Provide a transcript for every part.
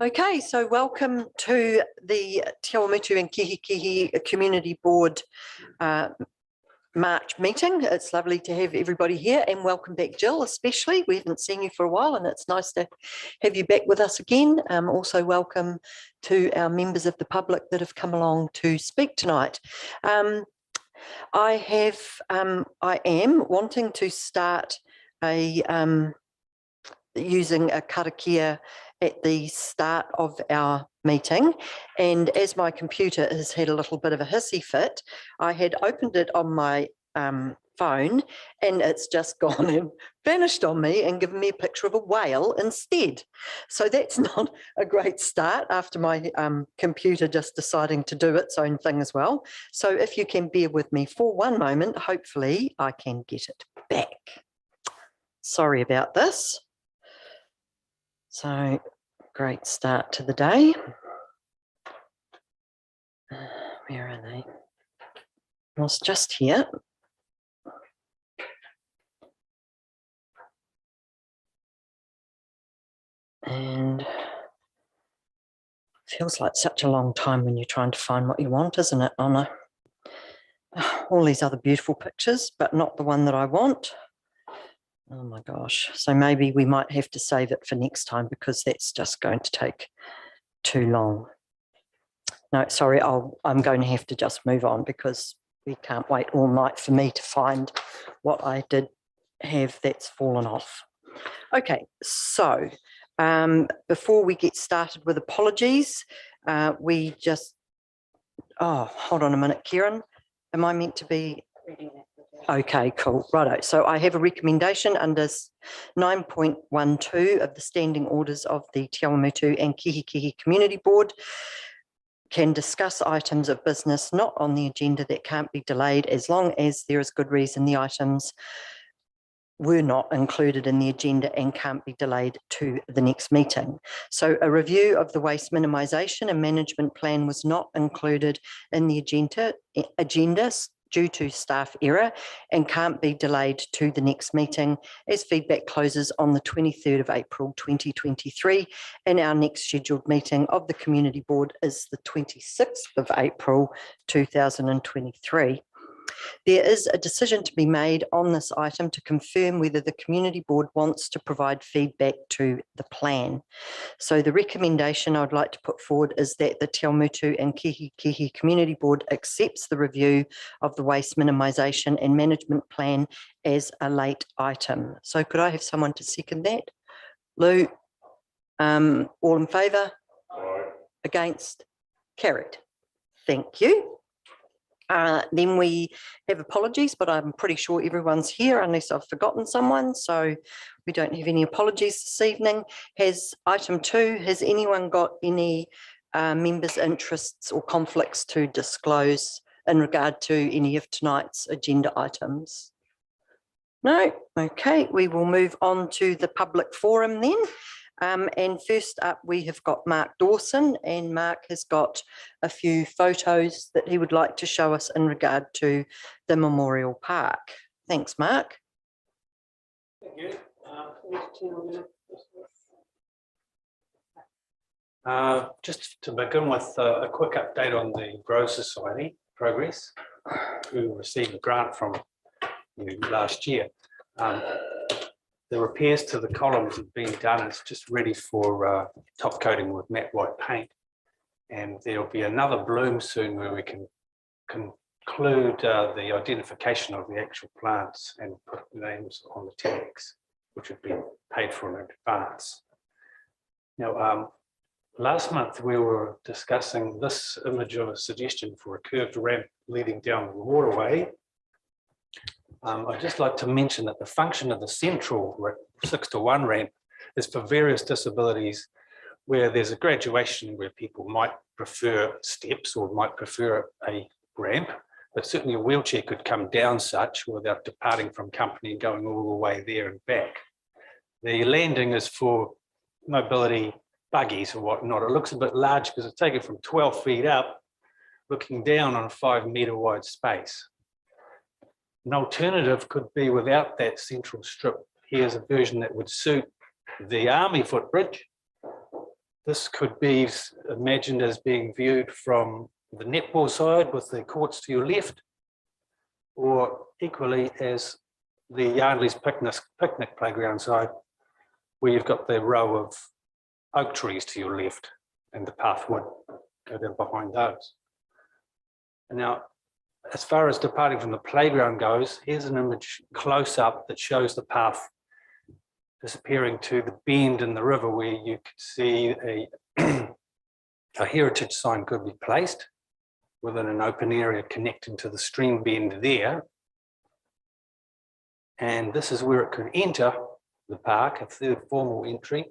Okay, so welcome to the Awamutu and Kihikihi Community Board March meeting. It's lovely to have everybody here, and welcome back, Jill, especially. We haven't seen you for a while and it's nice to have you back with us again. Also welcome to our members of the public that have come along to speak tonight. I am wanting to start using a karakia at the start of our meeting, and as my computer has had a little bit of a hissy fit, I had opened it on my phone and it's just gone and vanished on me and given me a picture of a whale instead. So that's not a great start after my computer just deciding to do its own thing as well. So if you can bear with me for one moment, hopefully I can get it back. Sorry about this. So, great start to the day. Where are they? I was just here. And feels like such a long time when you're trying to find what you want, isn't it, Anna? All these other beautiful pictures, but not the one that I want. Oh my gosh. So maybe we might have to save it for next time because that's just going to take too long. No, sorry, I'm going to have to just move on because we can't wait all night for me to find what I did have that's fallen off. Okay, so before we get started with apologies, we just, hold on a minute, Kieran. Am I meant to be reading that? Okay, cool, righto. So I have a recommendation under 9.12 of the standing orders of the Te Awamutu and Kihikihi Community Board. Can discuss items of business not on the agenda that can't be delayed as long as there is good reason the items were not included in the agenda and can't be delayed to the next meeting. So a review of the waste minimisation and management plan was not included in the agenda due to staff error and can't be delayed to the next meeting as feedback closes on the 23rd of April 2023, and our next scheduled meeting of the Community Board is the 26th of April 2023. There is a decision to be made on this item to confirm whether the Community Board wants to provide feedback to the plan. So the recommendation I'd like to put forward is that the Te Awamutu and Kihikihi Community Board accepts the review of the waste minimisation and management plan as a late item. So could I have someone to second that? Lou, all in favour? Against? Carried. Thank you. Then we have apologies, but I'm pretty sure everyone's here unless I've forgotten someone. So we don't have any apologies this evening. Item 2, has anyone got any members' interests or conflicts to disclose in regard to any of tonight's agenda items? No? Okay, we will move on to the public forum then. And first up, we have got Mark Dawson, and Mark has got a few photos that he would like to show us in regard to the Memorial Park. Thanks, Mark. Thank you. Just to begin with a quick update on the Grow Society progress. We received a grant from you last year. The repairs to the columns have been done. It's just ready for top coating with matte white paint. And there'll be another bloom soon where we can conclude the identification of the actual plants and put names on the tags, which would be paid for in advance. Now, last month we were discussing this image of a suggestion for a curved ramp leading down the waterway. I'd just like to mention that the function of the central 6-to-1 ramp is for various disabilities where there's a graduation where people might prefer steps or might prefer a ramp, but certainly a wheelchair could come down such without departing from company and going all the way there and back. The landing is for mobility buggies or whatnot. It looks a bit large because it's taken from 12 feet up, looking down on a 5-metre wide space. An alternative could be without that central strip. Here's a version that would suit the Army footbridge This could be imagined as being viewed from the netball side with the courts to your left, or equally as the Yardley's picnic playground side, where you've got the row of oak trees to your left and the path would go down behind those. And now, as far as departing from the playground goes, here's an image close up that shows the path disappearing to the bend in the river where you could see a heritage sign could be placed within an open area connecting to the stream bend there. And this is where it could enter the park, a third formal entry.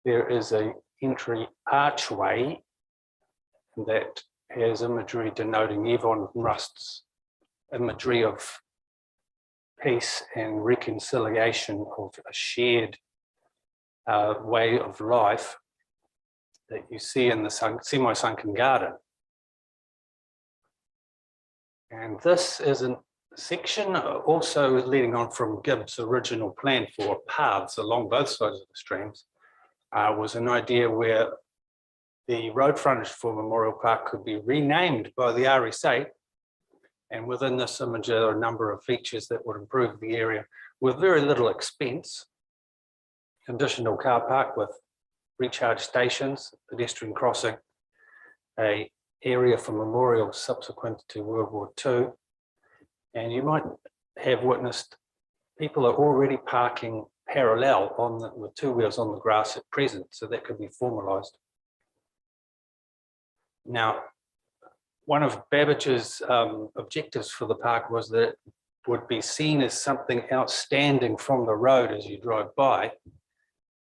There is an entry archway that has imagery denoting Yvonne Rust's imagery of peace and reconciliation of a shared way of life that you see in the semi-sunken garden. And this is a section also leading on from Gibbs' original plan for paths along both sides of the streams, was an idea where the road frontage for Memorial Park could be renamed by the RSA. And within this image are a number of features that would improve the area with very little expense. Conditional car park with recharge stations, pedestrian crossing, an area for memorials subsequent to World War II. And you might have witnessed people are already parking parallel with two wheels on the grass at present, so that could be formalised. Now, one of Babbage's objectives for the park was that it would be seen as something outstanding from the road as you drive by.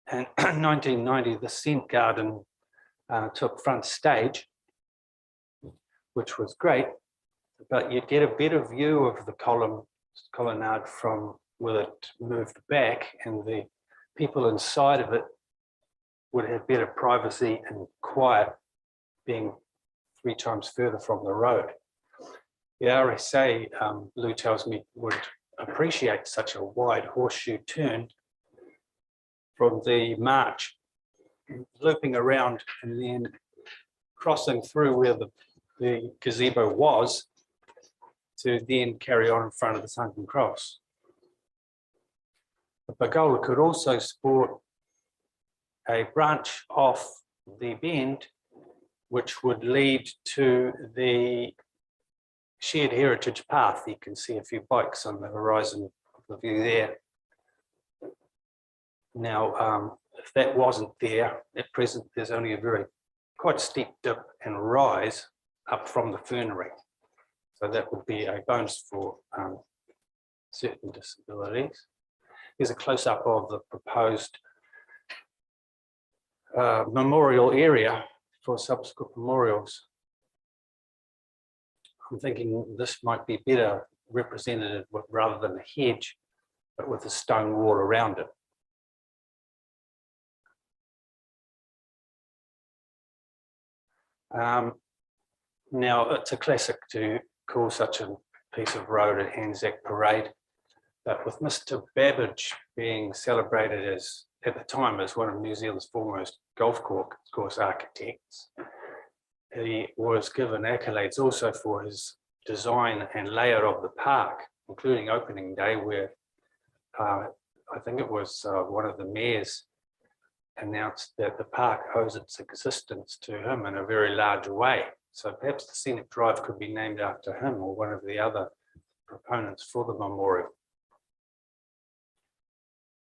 And in 1990, the Scent Garden took front stage, which was great, but you'd get a better view of the colonnade from where it moved back, and the people inside of it would have better privacy and quiet, being 3 times further from the road. The RSA, Lou tells me, would appreciate such a wide horseshoe turn from the march, looping around and then crossing through where the gazebo was to then carry on in front of the sunken cross. The pergola could also sport a branch off the bend, which would lead to the shared heritage path. You can see a few bikes on the horizon of the view there. Now, if that wasn't there, at present, there's only a quite steep dip and rise up from the fernery. So that would be a bonus for certain disabilities. Here's a close-up of the proposed memorial area for subsequent memorials. I'm thinking this might be better represented rather than a hedge, but with a stone wall around it. Now, it's a classic to call such a piece of road an Anzac Parade, but with Mr. Babbage being celebrated as, at the time, as one of New Zealand's foremost golf course architects, he was given accolades also for his design and layout of the park, including opening day, where I think it was one of the mayors announced that the park owes its existence to him in a very large way. So perhaps the scenic drive could be named after him or one of the other proponents for the memorial.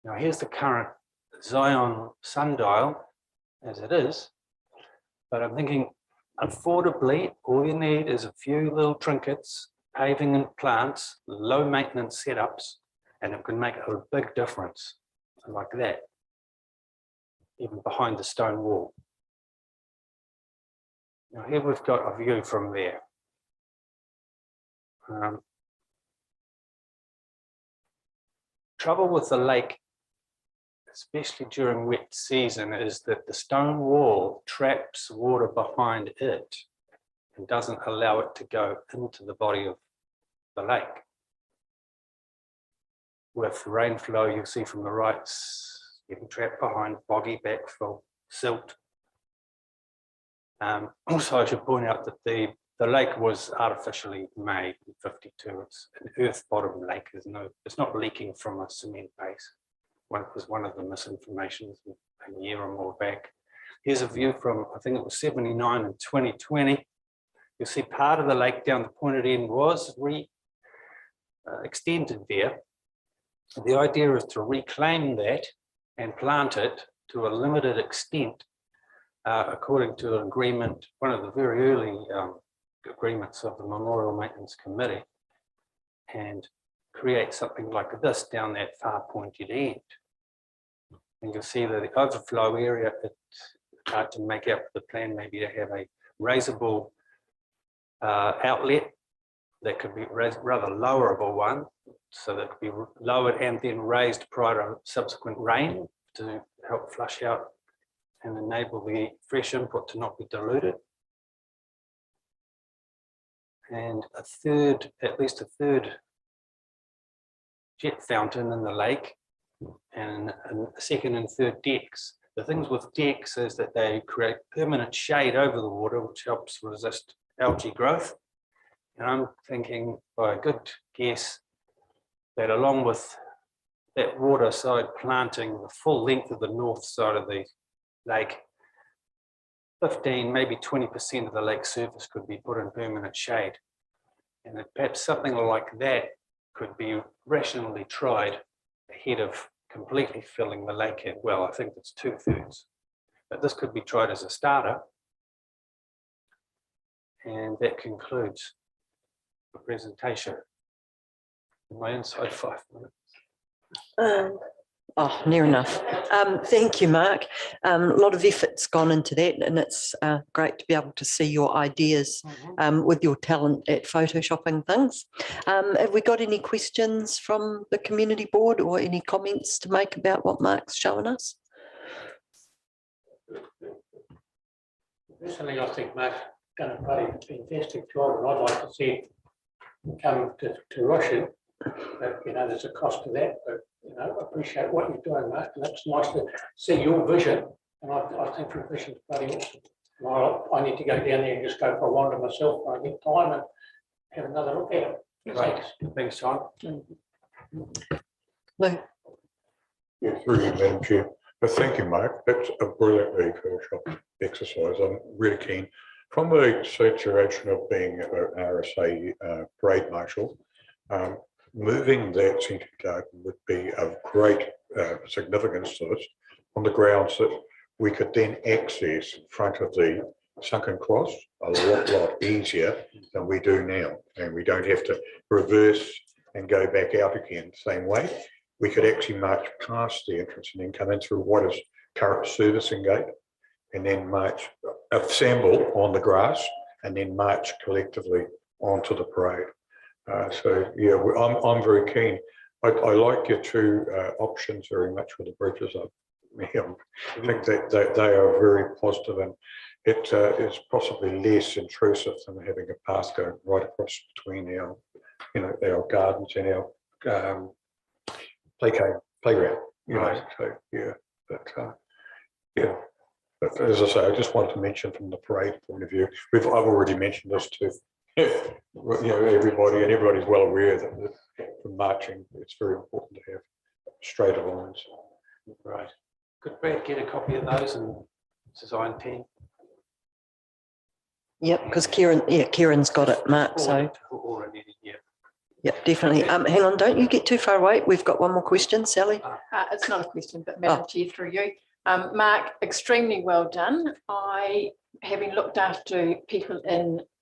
Now here's the current Zion sundial as it is, but I'm thinking affordably, all you need is a few little trinkets, paving and plants, low maintenance setups, and it can make a big difference like that, even behind the stone wall. Now here we've got a view from there. Trouble with the lake, especially during wet season, is that the stone wall traps water behind it and doesn't allow it to go into the body of the lake. With rainflow, you'll see from the right, getting trapped behind boggy backfill, silt, Also, I should point out that the lake was artificially made in 52. It's an earth bottom lake. It's not leaking from a cement base. It was one of the misinformations a year or more back. Here's a view from, I think it was 79 and 2020. You'll see part of the lake down the pointed end was extended there. The idea is to reclaim that and plant it to a limited extent, according to an agreement, one of the very early agreements of the Memorial Maintenance Committee, and create something like this down that far pointed end. And you'll see that the overflow area, it's hard to make out the plan, maybe to have a raisable outlet that could be rather lowerable one, so that could be lowered and then raised prior to subsequent rain to help flush out and enable the fresh input to not be diluted. And at least a third jet fountain in the lake, and a second and third decks. The things with decks is that they create permanent shade over the water, which helps resist algae growth. And I'm thinking, by a good guess, that along with that water side planting the full length of the north side of the lake, 15, maybe 20% of the lake surface could be put in permanent shade. And that perhaps something like that could be rationally tried ahead of completely filling the lake in. Well, I think it's 2/3, but this could be tried as a starter. And that concludes the presentation. My inside 5 minutes. Oh, near enough. Thank you, Mark. A lot of effort's gone into that, and it's great to be able to see your ideas with your talent at photoshopping things. Have we got any questions from the community board or any comments to make about what Mark's shown us? Personally, I think Mark's done a pretty fantastic job, and I'd like to see it come to fruition. But, you know, there's a cost to that, but, you know, I appreciate what you're doing, Mark, and it's nice to see your vision, and I think your vision's bloody awesome. I need to go down there and just go for a wander myself when I get time and have another look at it. Right. Thanks, John. Lou? Yeah, through you, Madam Chair. But thank you, Mark. That's a brilliantly Photoshop exercise. I'm really keen. From the situation of being an RSA parade marshal, moving that centre garden would be of great significance to us, on the grounds that we could then access in front of the sunken cross a lot easier than we do now, and we don't have to reverse and go back out again the same way. We could actually march past the entrance and then come in through what is current servicing gate, and then march, assemble on the grass, and then march collectively onto the parade. So yeah, I'm very keen. I like your two options very much for the bridges. I think that they are very positive, and it is possibly less intrusive than having a path going right across between our, our gardens and our playground. Right. So yeah, but yeah. But as I say, I just wanted to mention from the parade point of view, I've already mentioned this to everybody, and everybody's well aware that for marching, it's very important to have straighter lines. Right. Could Brad get a copy of those and design pen? Yep, because Kieran's got it, Mark. So already, yeah. Yep, definitely. Hang on, don't you get too far away. We've got one more question, Sally. It's not a question, but Madam Chair, through you. Mark, extremely well done. Having looked after people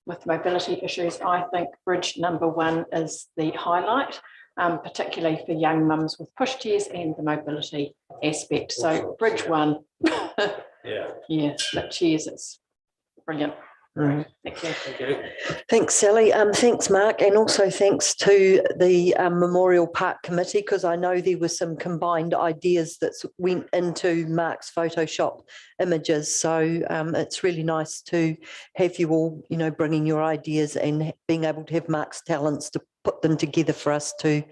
with mobility issues, I think bridge number 1 is the highlight, particularly for young mums with pushchairs and the mobility aspect. So bridge 1, yeah, the chairs, it's brilliant. Mm. Thank you. Thank you. Thanks, Sally. Thanks, Mark, and also thanks to the Memorial Park Committee, because I know there were some combined ideas that went into Mark's Photoshop images. So it's really nice to have you all, bringing your ideas and being able to have Mark's talents to put them together for us to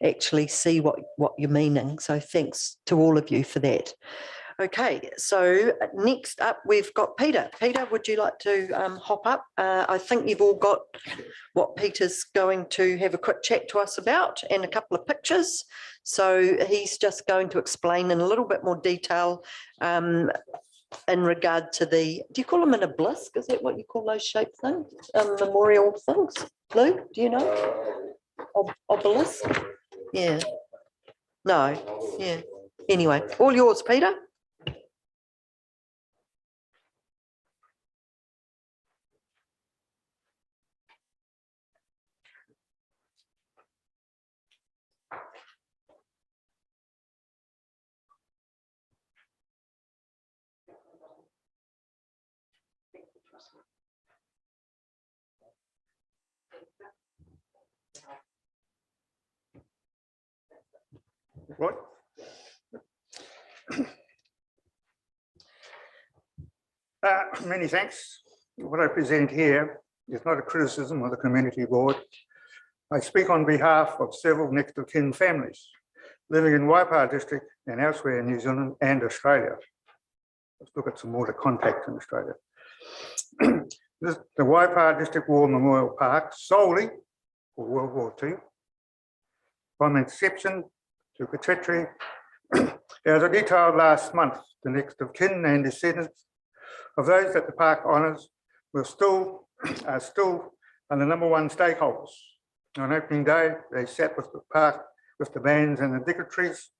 actually see what you're meaning. So thanks to all of you for that. Okay, so next up, we've got Peter. Peter, would you like to hop up? I think you've all got what Peter's going to have a quick chat to us about and a couple of pictures. So he's just going to explain in a little bit more detail in regard to the, do you call them an obelisk? Is that what you call those shaped things? Memorial things? Lou, do you know? Obelisk? Yeah. No, yeah. Anyway, all yours, Peter. Right. Many thanks. What I present here is not a criticism of the community board. I speak on behalf of several next of kin families living in Waipaha district and elsewhere in New Zealand and Australia. Let's look at some water contacts in Australia. The Waipaha District War Memorial Park solely for World War II, from inception to Katretri. As I detailed last month, the next of kin and descendants of those that the park honours are still the #1 stakeholders. On opening day, they sat with the park, with the bands and the dignitaries.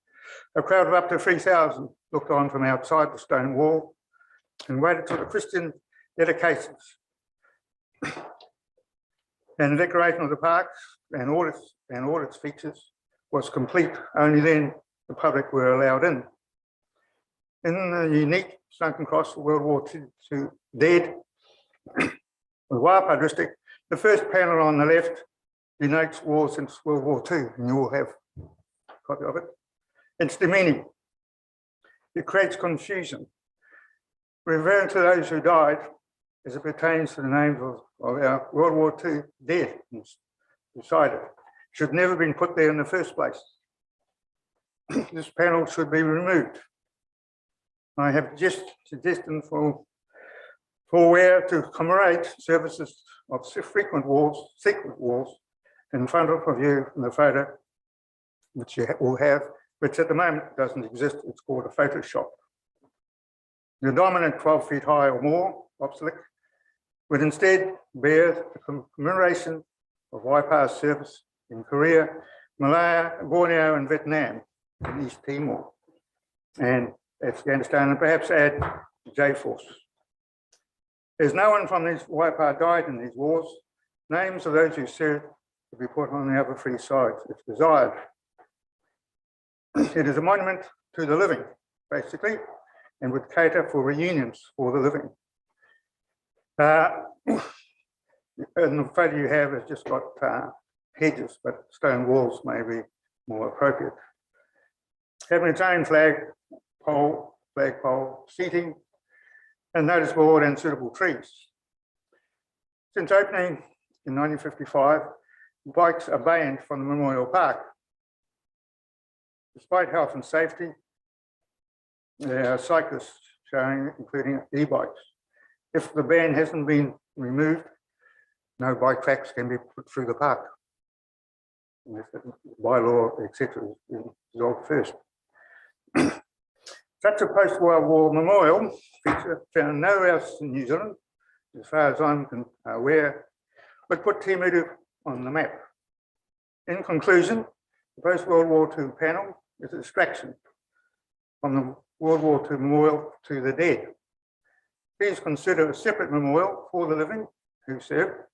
A crowd of up to 3,000 looked on from outside the stone wall and waited till the Christian dedications and the decoration of the park and all its features was complete. Only then the public were allowed in. In the unique sunken cross of World War II dead, the Waipaha district, the first panel on the left denotes war since World War II, and you all have a copy of it. It's demeaning. It creates confusion. Referring to those who died as it pertains to the names of our World War II dead beside it should never have been put there in the first place. This panel should be removed. I have just suggested for where to commemorate services of secret wars in front of you in the photo, which you will have, which at the moment doesn't exist. It's called a Photoshop. The dominant 12 feet high or more obelisk would instead bear the commemoration of Waipaha's service in Korea, Malaya, Borneo, and Vietnam, in East Timor, and Afghanistan, and perhaps add J-Force. There's no one from these Waipaha died in these wars. Names of those who served will be put on the other three sides if desired. It is a monument to the living, basically, and would cater for reunions for the living. And the photo you have has just got hedges, but stone walls may be more appropriate. Having its own flagpole, seating, and notice board and suitable trees. Since opening in 1955, bikes are banned from the Memorial Park. Despite health and safety, there are cyclists showing, including e-bikes. If the ban hasn't been removed, no bike tracks can be put through the park. Bylaw, etc., is resolved first. Such a post-World War memorial feature found nowhere else in New Zealand, as far as I'm aware, would put Timutu on the map. In conclusion, the post-World War II panel is a distraction from the World War II memorial to the dead. Please consider a separate memorial for the living who served,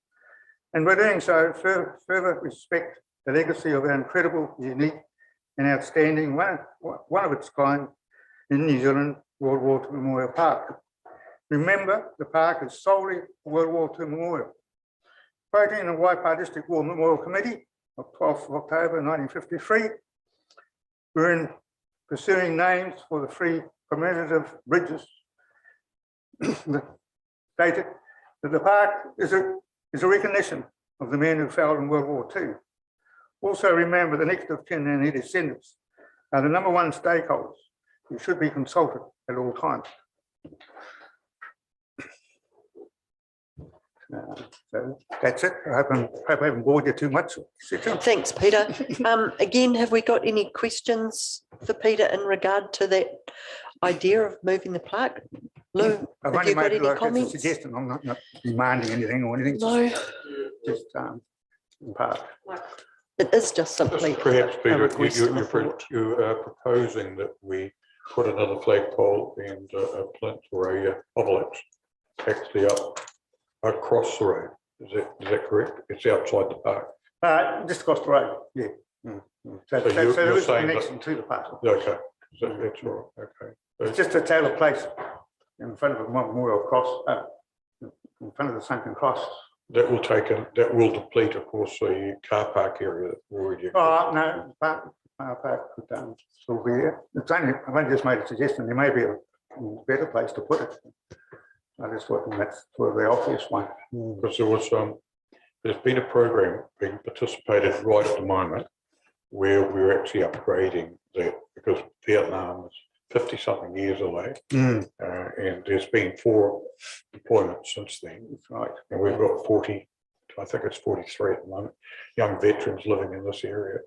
and by doing so, further respect the legacy of our incredible, unique, and outstanding one of its kind in New Zealand World War II Memorial Park. Remember, the park is solely a World War II memorial. Voting in the Waipaha District War Memorial Committee of 12th of October 1953, we're in pursuing names for the three commemorative bridges. Stated that the park is a recognition of the men who fell in World War II. Also remember the next of kin and their descendants are the #1 stakeholders you should be consulted at all times. So that's it. I hope I haven't bored you too much. Thanks, Peter. Again, have we got any questions for Peter in regard to that idea of moving the plaque? Lou, I've have only you got made any like a comments? suggestion. I'm not demanding anything or anything. No, Just in part. it is just simply Perhaps, a Peter, request and a thought. you are proposing that we put another flagpole and a plinth or a obelisk actually up across the road. Is that correct? It's outside the park. Just across the road, yeah. So you're there is a saying that- connection to the park. Okay, that's all right. Okay. It's just a tailor place in front of the memorial cross, in front of the sunken cross. That will deplete, of course, the car park area that we already. Oh, no, park could still be there. I've only just made a suggestion. There may be a better place to put it. I just thought that's for the obvious one. Because there's been a program being participated right at the moment where we're actually upgrading that, because Vietnam is 50-something years away, and there's been 4 deployments since then. That's right. And we've got 40, I think it's 43 at the moment, young veterans living in this area.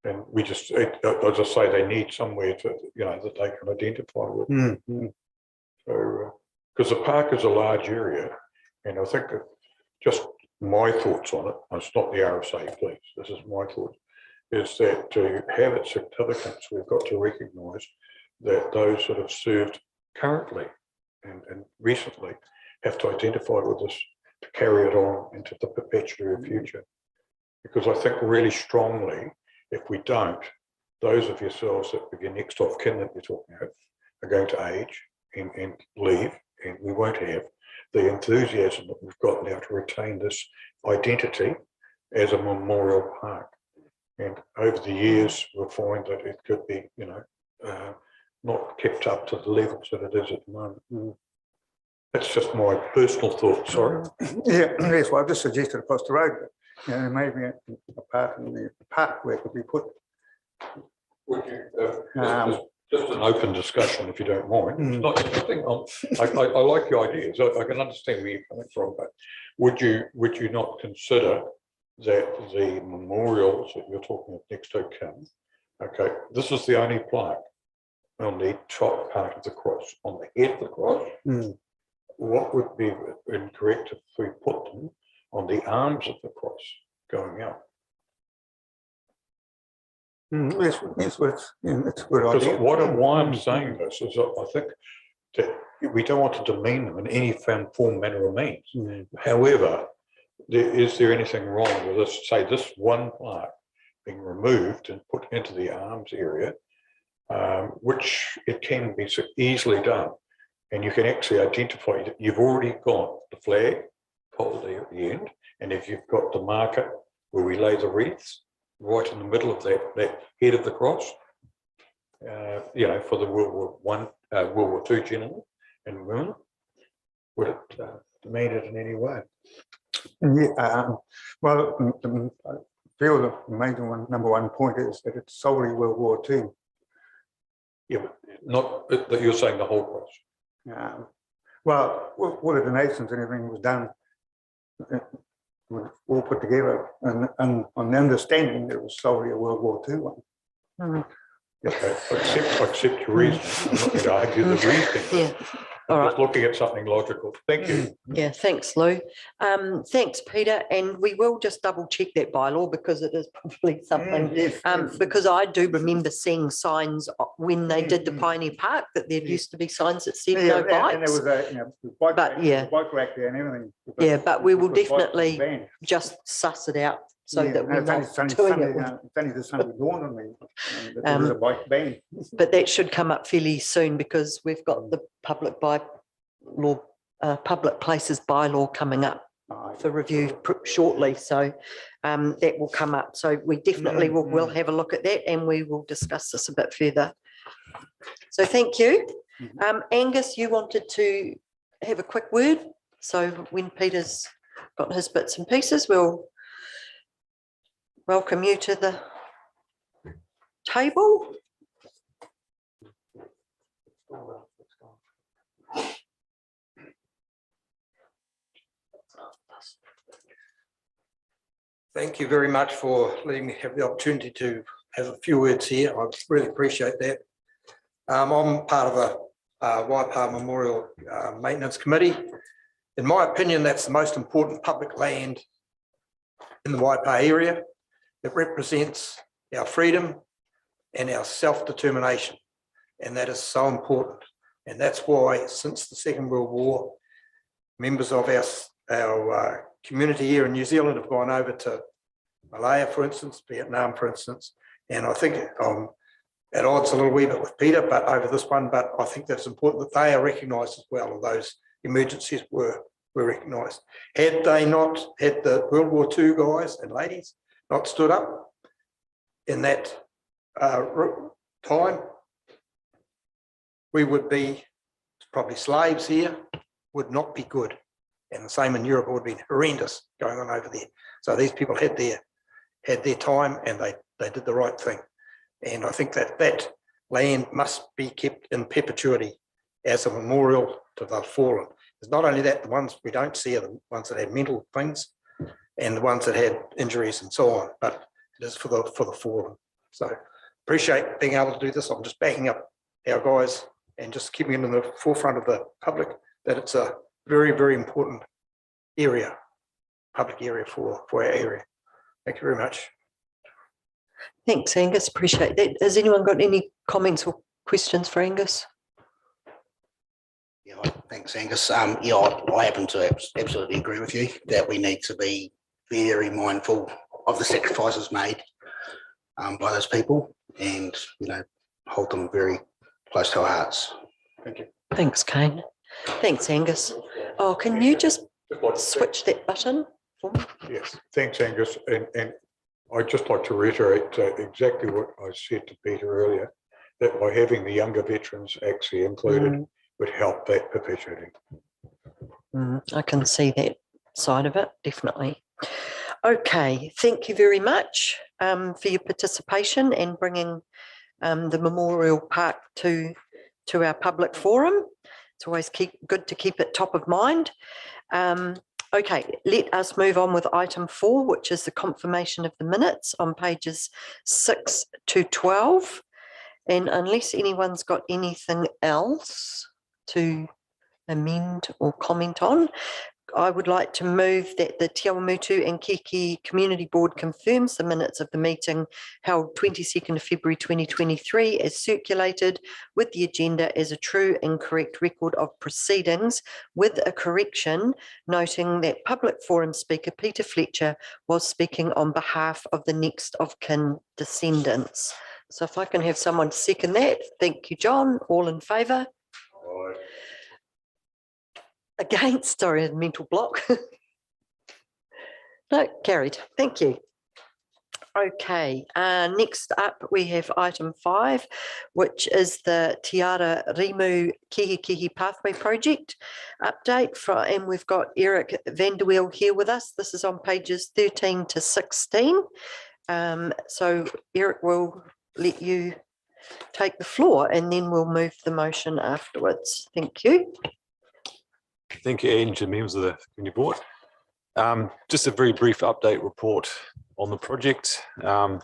And we just, as I say, they need somewhere to, that they can identify with. So, because the park is a large area, and I think that just my thoughts on it, it's not the RSA, please, this is my thoughts, is that to have its significance, we've got to recognise that those that have served currently and recently have to identify with this to carry it on into the perpetuity future. Because I think really strongly, if we don't, those of yourselves that with your next of kin that you're talking about are going to age and leave, and we won't have the enthusiasm that we've got now to retain this identity as a memorial park. And over the years, we'll find that it could be, not kept up to the levels that it is at the moment. That's just my personal thought, sorry. Yeah, yes, well, I've just suggested across the road, but there may be a part in the park where it could be put. Would you, just an open discussion, if you don't mind. It's not interesting. I like your ideas. I can understand where you're coming from, but would you not consider that the memorials that you're talking of next to kin, okay, this is the only plaque on the top part of the cross, on the head of the cross. What would be incorrect if we put them on the arms of the cross going out? Yes, it's a good idea. Why I'm saying this is that I think that we don't want to demean them in any form, manner, or means. However, is there anything wrong with this? Say this one plaque being removed and put into the arms area, which it can be so easily done, and you can actually identify that you've already got the flag pole there at the end, and if you've got the marker where we lay the wreaths right in the middle of that head of the cross, for the World War II gentlemen and women, would it demean it in any way? Yeah, well, I feel the major number one point is that it's solely World War II. Yeah, but not that you're saying the whole cross. Well, all the donations and everything was done, all put together, and on the understanding that it was solely a World War II one. Okay, I accept your reason. I'm not going to argue the reason. Yeah. All right. Just looking at something logical. Thank you. Yeah, thanks, Lou. Thanks, Peter. And we will just double check that bylaw because it is probably something, because I do remember seeing signs when they did the Pioneer Park that there used to be signs that said no bikes. And there was a bike, But, yeah. bike rack there and everything. Yeah, but we will Because bikes were definitely banned. just suss it out so that we're it's only not doing it. it's only this Sunday dawned on me that there was a bike ban. But that should come up fairly soon because we've got the public places bylaw coming up for review shortly. So that will come up. So we definitely will have a look at that and we will discuss this a bit further. So thank you. Angus, you wanted to have a quick word. So when Peter's got his bits and pieces, we'll welcome you to the table. Thank you very much for letting me have the opportunity to have a few words here. I really appreciate that. I'm part of the Waipa Memorial Maintenance Committee. In my opinion, that's the most important public land in the Waipa area. It represents our freedom and our self-determination, and that is so important. And that's why, since the Second World War, members of our community here in New Zealand have gone over to Malaya, for instance, Vietnam, for instance, and I think I'm at odds a little wee bit with Peter, but over this one, but I think that's important that they are recognised as well, and those emergencies were recognised. Had the World War II guys and ladies not stood up in that time, we would be probably slaves here, would not be good. And the same in Europe, it would have been horrendous going on over there. So these people had their time, and they did the right thing. And I think that land must be kept in perpetuity as a memorial to the fallen. It's not only that, the ones we don't see are the ones that had mental things and the ones that had injuries and so on, but it is for the fallen. So appreciate being able to do this. I'm just backing up our guys and just keeping it in the forefront of the public that it's a very, very important area, public area for our area. Thank you very much. Thanks, Angus. Appreciate that. Has anyone got any comments or questions for Angus? Yeah, thanks, Angus. Yeah, I happen to absolutely agree with you that we need to be very mindful of the sacrifices made by those people, and hold them very close to our hearts. Thank you. Thanks, Kane. Thanks, Angus. Oh, can you just switch that button for me? Yes, thanks, Angus. And I'd just like to reiterate exactly what I said to Peter earlier, that by having the younger veterans actually included would help that perpetuating. I can see that side of it, definitely. Okay, thank you very much for your participation and bringing the Memorial Park to our public forum. It's always good to keep it top of mind. Okay, let us move on with item 4, which is the confirmation of the minutes on pages 6 to 12. And unless anyone's got anything else to amend or comment on, I would like to move that the Awamutu and Kihikihi Community Board confirms the minutes of the meeting held 22nd of February 2023 as circulated, with the agenda as a true and correct record of proceedings, with a correction noting that public forum speaker Peter Fletcher was speaking on behalf of the next of kin descendants. So if I can have someone second that. Thank you, John. All in favour? Against? Sorry, a mental block. No, carried. Thank you. Okay, next up we have item 5, which is the Te Ara Rimu Kihikihi Pathway Project update, and we've got Eric Vanderweel here with us. This is on pages 13 to 16. So Eric will let you take the floor and then we'll move the motion afterwards. Thank you. Thank you, Ange, and members of the community board. Just a very brief update report on the project. Yeah,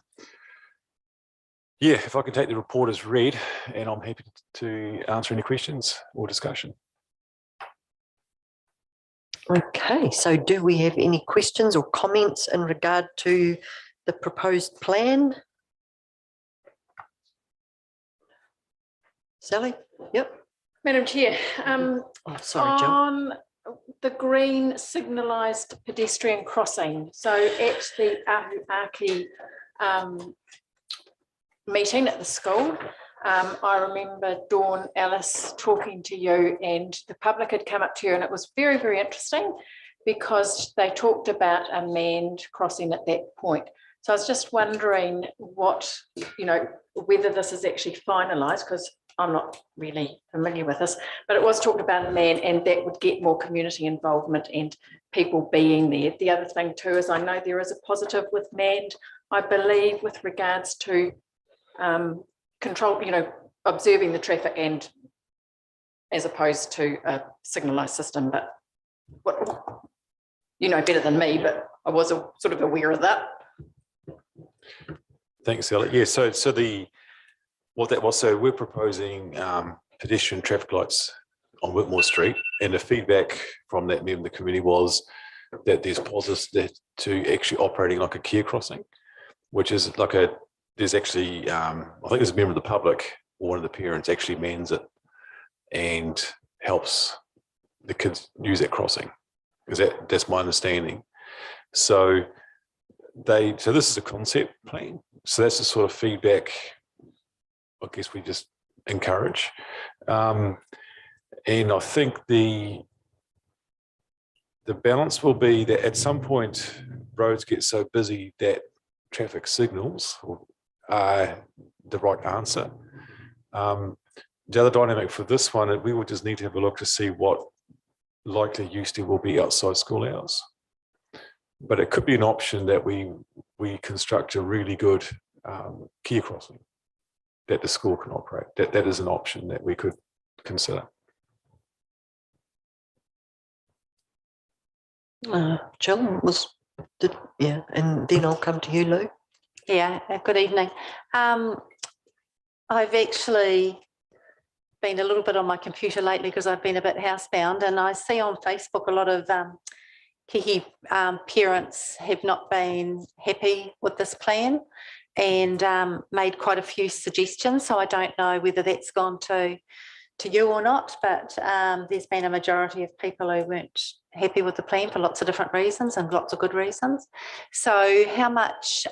if I can take the report as read, and I'm happy to answer any questions or discussion. Okay, so do we have any questions or comments in regard to the proposed plan? Sally? Yep. Madam Chair, Oh, sorry, Jill. on the green signalised pedestrian crossing, so at the Ahuaki meeting at the school, I remember Dawn Ellis talking to you, and the public had come up to you, and it was very, very interesting because they talked about a manned crossing at that point. So I was just wondering what, whether this is actually finalised, because I'm not really familiar with this, but it was talked about a man, and that would get more community involvement and people being there. The other thing too is I know there is a positive with manned, I believe, with regards to control, observing the traffic and as opposed to a signalised system, but you know better than me, but I was sort of aware of that. Thanks, Ella. Yeah, so what that was, so we're proposing pedestrian traffic lights on Whitmore Street, and the feedback from that member of the committee was that there's positives to actually operating like a care crossing, which is like there's actually, I think there's a member of the public or one of the parents actually mans it and helps the kids use that crossing. That's my understanding. So this is a concept plan. So that's the sort of feedback I guess we just encourage. And I think the balance will be that at some point roads get so busy that traffic signals are the right answer. The other dynamic for this one, we will just need to have a look to see what likely use there will be outside school hours. But it could be an option that we construct a really good care crossing that the school can operate. That is an option that we could consider. Jill yeah, and then I'll come to you, Lou. Yeah, good evening. I've actually been a little bit on my computer lately because I've been a bit housebound, and I see on Facebook a lot of Kihi parents have not been happy with this plan and made quite a few suggestions. So I don't know whether that's gone to you or not, but there's been a majority of people who weren't happy with the plan for lots of different reasons and lots of good reasons. So how much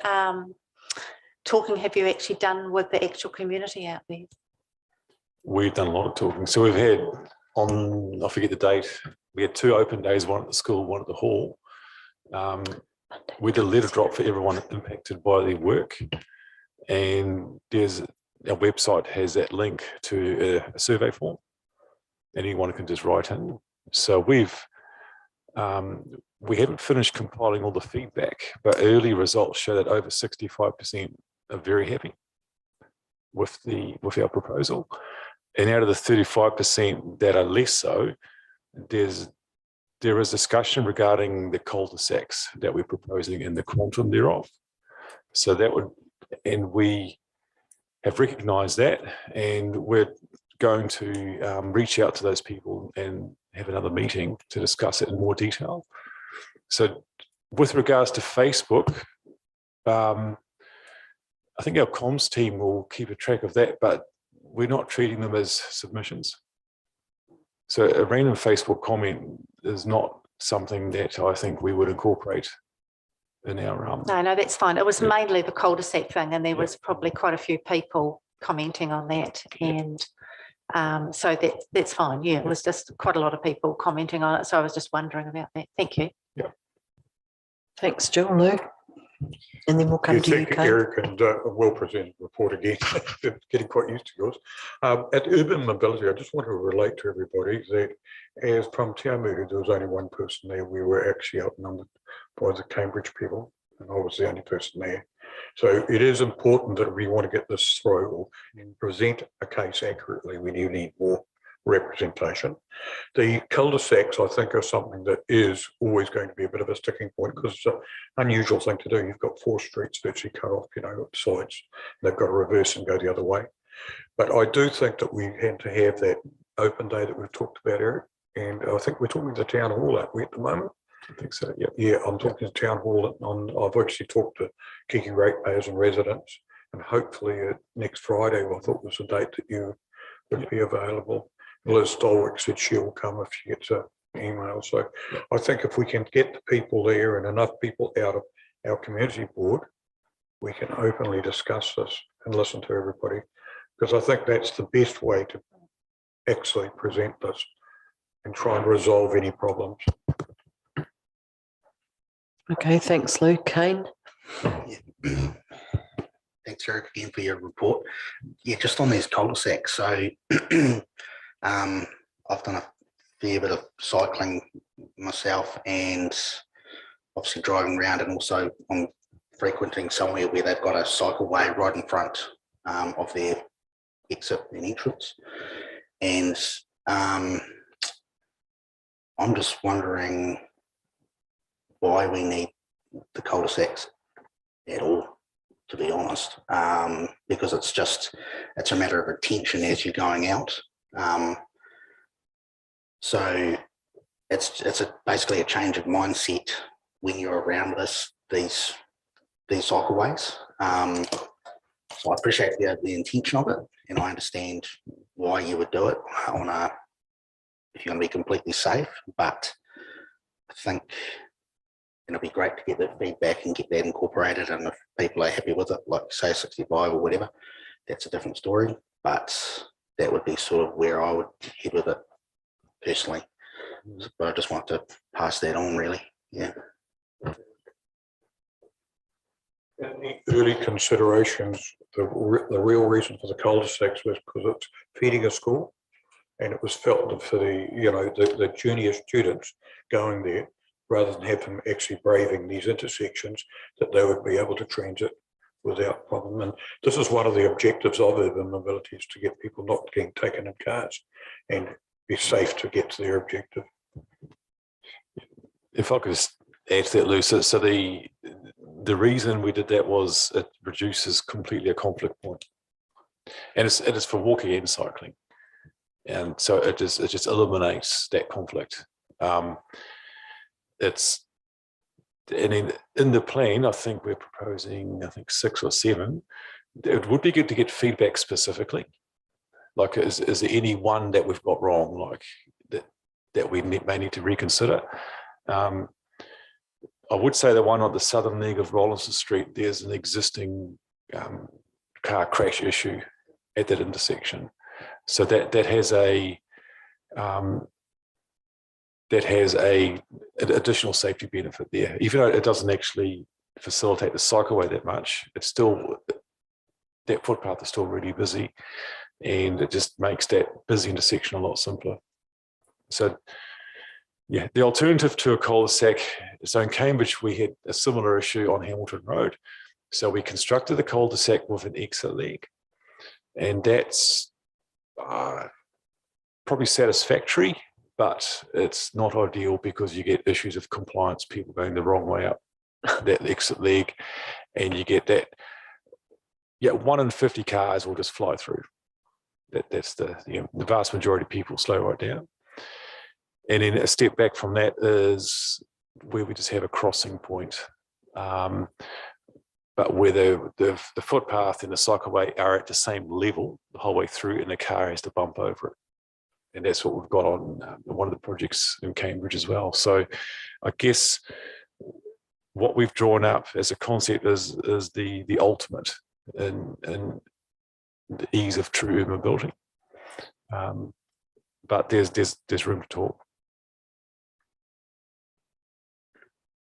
talking have you actually done with the actual community out there? We've done a lot of talking. So we've had I forget the date, we had 2 open days, one at the school, one at the hall. We did a letter drop for everyone impacted by their work. And our website has that link to a survey form. Anyone can just write in. So we haven't finished compiling all the feedback, but early results show that over 65% are very happy with our proposal. And out of the 35% that are less so, there is discussion regarding the cul-de-sacs that we're proposing and the quantum thereof. So we have recognised that, and we're going to reach out to those people and have another meeting to discuss it in more detail. So with regards to Facebook, I think our comms team will keep a track of that, but we're not treating them as submissions. So a random Facebook comment is not something that I think we would incorporate in our No, that's fine. It was mainly the cul-de-sac thing, and there was probably quite a few people commenting on that, and so that's fine. Yeah, it was just quite a lot of people commenting on it, so I was just wondering about that. Thank you. Yeah. Thanks, Jill. Lou. And then we'll come to you, Thank you, Eric, and a well-presented report again. Getting quite used to yours. At Urban Mobility, I just want to relate to everybody that as from Te Awamutu, there was only one person there. We were actually outnumbered by the Cambridge people, and I was the only person there. So it is important that we want to get this through and present a case accurately. We do need more representation. The cul-de-sacs, I think, are something that is always going to be a bit of a sticking point because it's an unusual thing to do. You've got 4 streets virtually cut off, sides. They've got to reverse and go the other way. But I do think that we had to have that open day that we've talked about, Eric. And I think we're talking to the town hall, aren't we, at the moment? I think so, yeah. Yeah, I'm talking to town hall. I've actually talked to Kihikihi ratepayers and residents, and hopefully next Friday, I thought was the date that you would be available. Liz Stolwick said she'll come if she gets an email. So I think if we can get the people there and enough people out of our community board, we can openly discuss this and listen to everybody, because I think that's the best way to actually present this and try and resolve any problems. Okay, thanks, Lou. Kane. Yeah. Thanks, Eric, again for your report. Yeah, just on these cul-de-sacs. So I've done a fair bit of cycling myself, and obviously driving around, and also I'm frequenting somewhere where they've got a cycleway right in front of their exit and entrance. And I'm just wondering why we need the cul-de-sacs at all, to be honest, because it's a matter of attention as you're going out. So it's basically a change of mindset when you're around these cycleways. So I appreciate the intention of it, and I understand why you would do it if you're going to be completely safe. But I think it'll be great to get the feedback and get that incorporated. And if people are happy with it, like say 65 or whatever, that's a different story. But that would be sort of where I would head with it personally. But I just want to pass that on, really. Yeah. In the early considerations, the real reason for the cul-de-sacs was because it's feeding a school, and it was felt that for the junior students going there, rather than have them actually braving these intersections, that they would be able to transit without problem. And this is one of the objectives of urban mobility, is to get people not getting taken in cars and be safe to get to their objective. If I could just add to that, Lou, so the reason we did that was it reduces completely a conflict point, and it is for walking and cycling, and so it just eliminates that conflict. It's and in the plan, I think we're proposing 6 or 7. It would be good to get feedback specifically, like is there any one that we've got wrong, like that we may need to reconsider. I would say the one on the southern leg of Rollinson Street, there's an existing car crash issue at that intersection. So that has an additional safety benefit there. Even though it doesn't actually facilitate the cycleway that much, it's still, that footpath is still really busy, and it just makes that busy intersection a lot simpler. So yeah, the alternative to a cul-de-sac, so in Cambridge, we had a similar issue on Hamilton Road. So we constructed the cul-de-sac with an exit leg, and that's probably satisfactory, but it's not ideal because you get issues of compliance, people going the wrong way up that exit leg, and you get that, 1 in 50 cars will just fly through. That's the vast majority of people slow right down. And then a step back from that is where we just have a crossing point, but where the footpath and the cycleway are at the same level the whole way through, and the car has to bump over it. And that's what we've got on one of the projects in Cambridge as well. So I guess what we've drawn up as a concept is the ultimate in the ease of true urban building. But there's room to talk.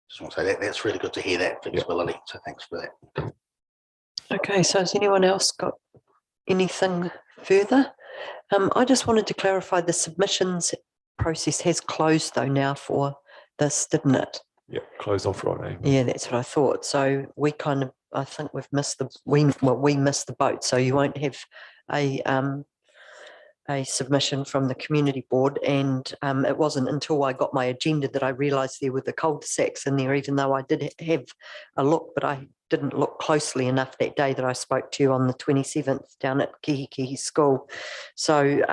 Just want to say that's really good to hear that flexibility. Yeah. So thanks for that. Okay, so has anyone else got anything further? I just wanted to clarify the submissions process has closed though now for this, didn't it? Yeah, closed on Friday. Yeah, that's what I thought. So we I think we've missed we missed the boat. So you won't have a submission from the community board, and it wasn't until I got my agenda that I realised there were the cul-de-sacs in there, even though I did have a look, but I didn't look closely enough that day that I spoke to you on the 27th down at Kihikihi School. So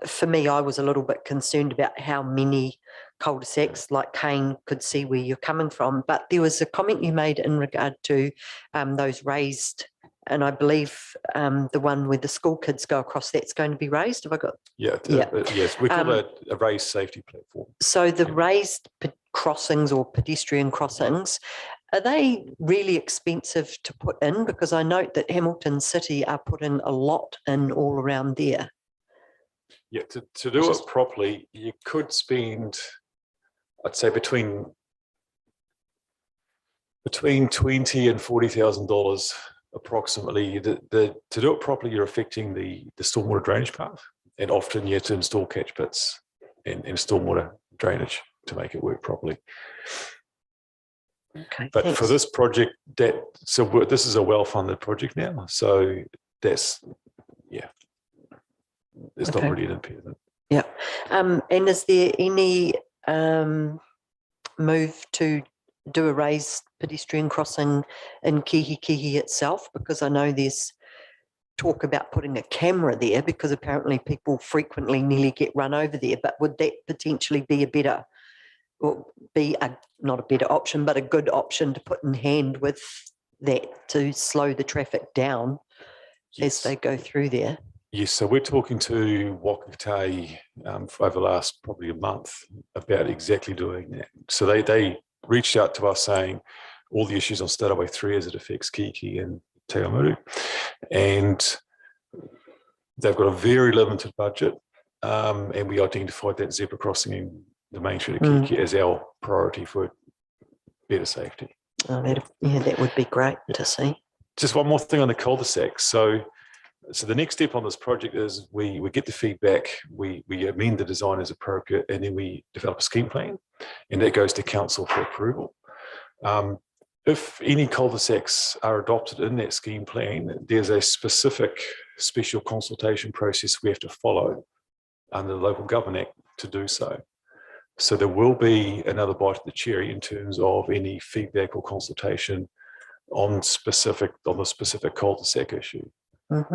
for me, I was a little bit concerned about how many cul-de-sacs, like Kane could see where you're coming from, but there was a comment you made in regard to those raised, and I believe the one where the school kids go across, that's going to be raised. Have I got? Yeah. Yes, we call it a raised safety platform. So the raised crossings or pedestrian crossings, are they really expensive to put in? Because I note that Hamilton City are putting a lot in all around there. Yeah, to do it properly, you could spend, I'd say between $20,000 and $40,000 approximately. To do it properly, you're affecting the stormwater drainage path, and often you have to install catch pits and stormwater drainage to make it work properly. Okay, but thanks. for this project, this is a well-funded project now, so that's it's not Okay. really an impediment. Yeah. And is there any move to do a raised pedestrian crossing in Kihikihi itself? Because I know there's talk about putting a camera there, because apparently people frequently nearly get run over there. But would that potentially be a better, or be a, not a better option, but a good option to put in hand with that to slow the traffic down as they go through there? Yes, so we're talking to Wakate for over the last probably a month about exactly doing that. So they reached out to us saying all the issues on State Highway 3 as it affects Kihikihi and Te Awamutu, and they've got a very limited budget, and we identified that zebra crossing in the main street of Kihikihi as our priority for better safety. Oh, that would be great to see. Just one more thing on the cul-de-sac. So the next step on this project is we get the feedback, we amend the design as appropriate, and then we develop a scheme plan, and that goes to council for approval. If any cul-de-sacs are adopted in that scheme plan, there's a specific special consultation process we have to follow under the Local Government Act to do so. So there will be another bite of the cherry in terms of any feedback or consultation on the specific cul-de-sac issue,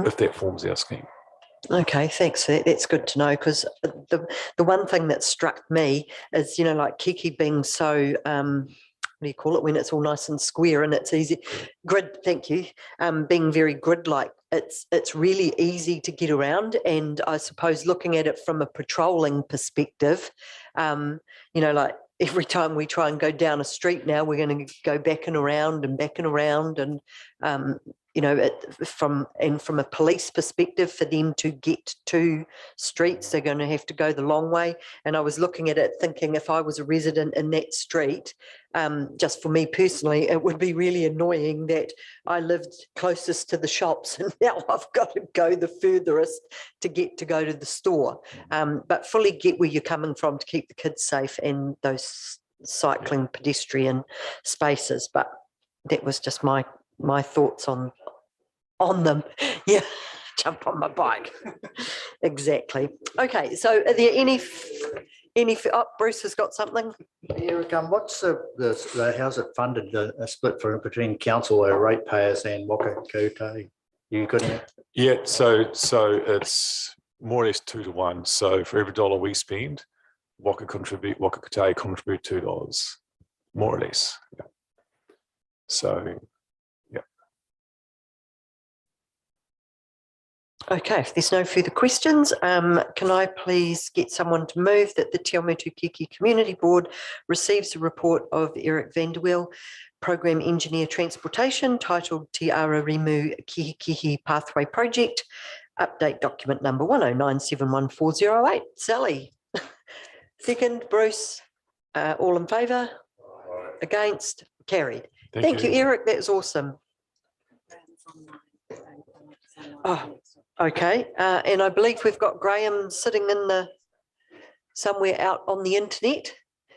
if that forms our scheme. Okay, thanks for that. That's good to know, because the one thing that struck me is, you know, like Kiki being so, what do you call it, when it's all nice and square and it's easy, grid, thank you, being very grid-like, it's really easy to get around. And I suppose looking at it from a patrolling perspective, you know, like every time we try and go down a street now, we're going to go back and around and you know, from a police perspective, for them to get to streets, they're going to have to go the long way. And I was looking at it thinking, if I was a resident in that street, just for me personally, it would be really annoying that I lived closest to the shops and now I've got to go the furthest to go to the store. But fully get where you're coming from to keep the kids safe and those cycling pedestrian spaces. But that was just my thoughts on them. Yeah, jump on my bike. Exactly. Okay, so are there any oh, Bruce has got something. Eric, what's how's it funded, the split between council or ratepayers and Waka? You couldn't. Yeah, so it's more or less 2 to 1. So for every dollar we spend, Waka contribute $2, more or less. Yeah. So Okay, if there's no further questions, can I please get someone to move that the Te Awamutu Kiki Community Board receives a report of Eric Vanderweel, Program Engineer Transportation, titled Te Ara Rimu Kihikihi Pathway Project, update document number 109714008. Sally. Second, Bruce, all in favour? Against? Carried. Thank you, Eric. That was awesome. Oh, okay. And I believe we've got Graham sitting in somewhere out on the internet.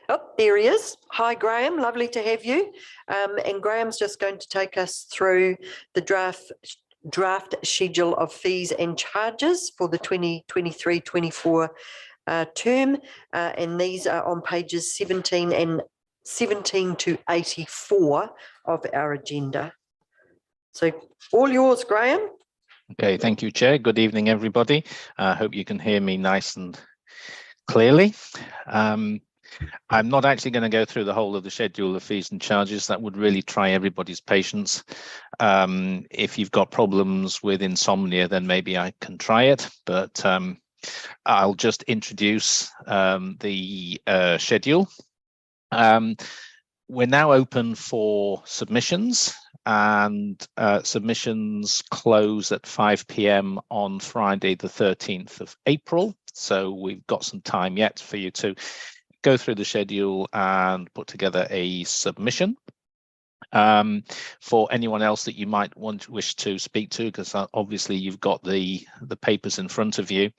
Oh, there he is. Hi, Graham. Lovely to have you. And Graham's just going to take us through the draft schedule of fees and charges for the 2023-24 term. And these are on pages 17 to 84 of our agenda. So all yours, Graham. Okay, thank you, Chair. Good evening, everybody. I hope you can hear me nice and clearly. I'm not actually going to go through the whole of the schedule of fees and charges. That would really try everybody's patience. If you've got problems with insomnia, then maybe I can try it, but I'll just introduce the schedule. We're now open for submissions, and submissions close at 5 p.m. on Friday, the 13th of April. So we've got some time yet for you to go through the schedule and put together a submission. For anyone else that you might wish to speak to, because obviously you've got the papers in front of you,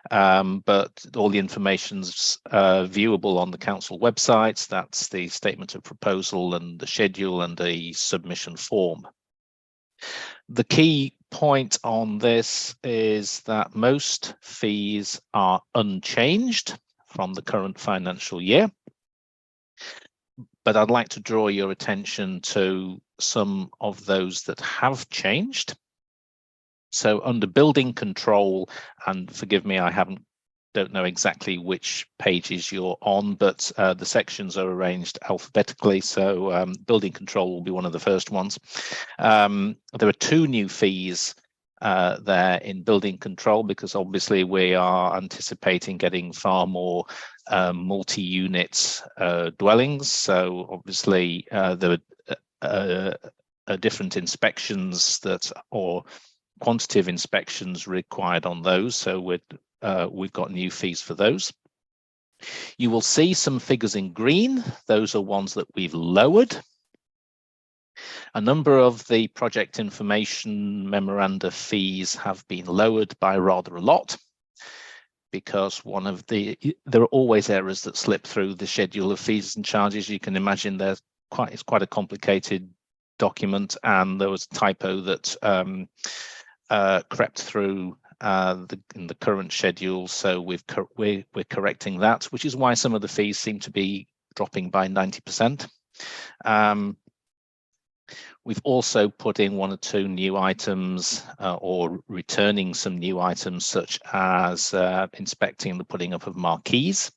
but all the information's viewable on the council websites. That's the statement of proposal and the schedule and the submission form. The key point on this is that most fees are unchanged from the current financial year. But I'd like to draw your attention to some of those that have changed. So under building control, and forgive me, don't know exactly which pages you're on, but the sections are arranged alphabetically. So building control will be one of the first ones. There are 2 new fees there in building control, because obviously we are anticipating getting far more multi-unit dwellings. So obviously there are different inspections or quantitative inspections required on those. So we've got new fees for those. You will see some figures in green. Those are ones that we've lowered. A number of the project information memoranda fees have been lowered by rather a lot, because there are always errors that slip through the schedule of fees and charges. You can imagine it's quite a complicated document, and there was a typo that crept through in the current schedule, so we're correcting that, which is why some of the fees seem to be dropping by 90%. We've also put in 1 or 2 new items or returning some new items, such as inspecting the putting up of marquees.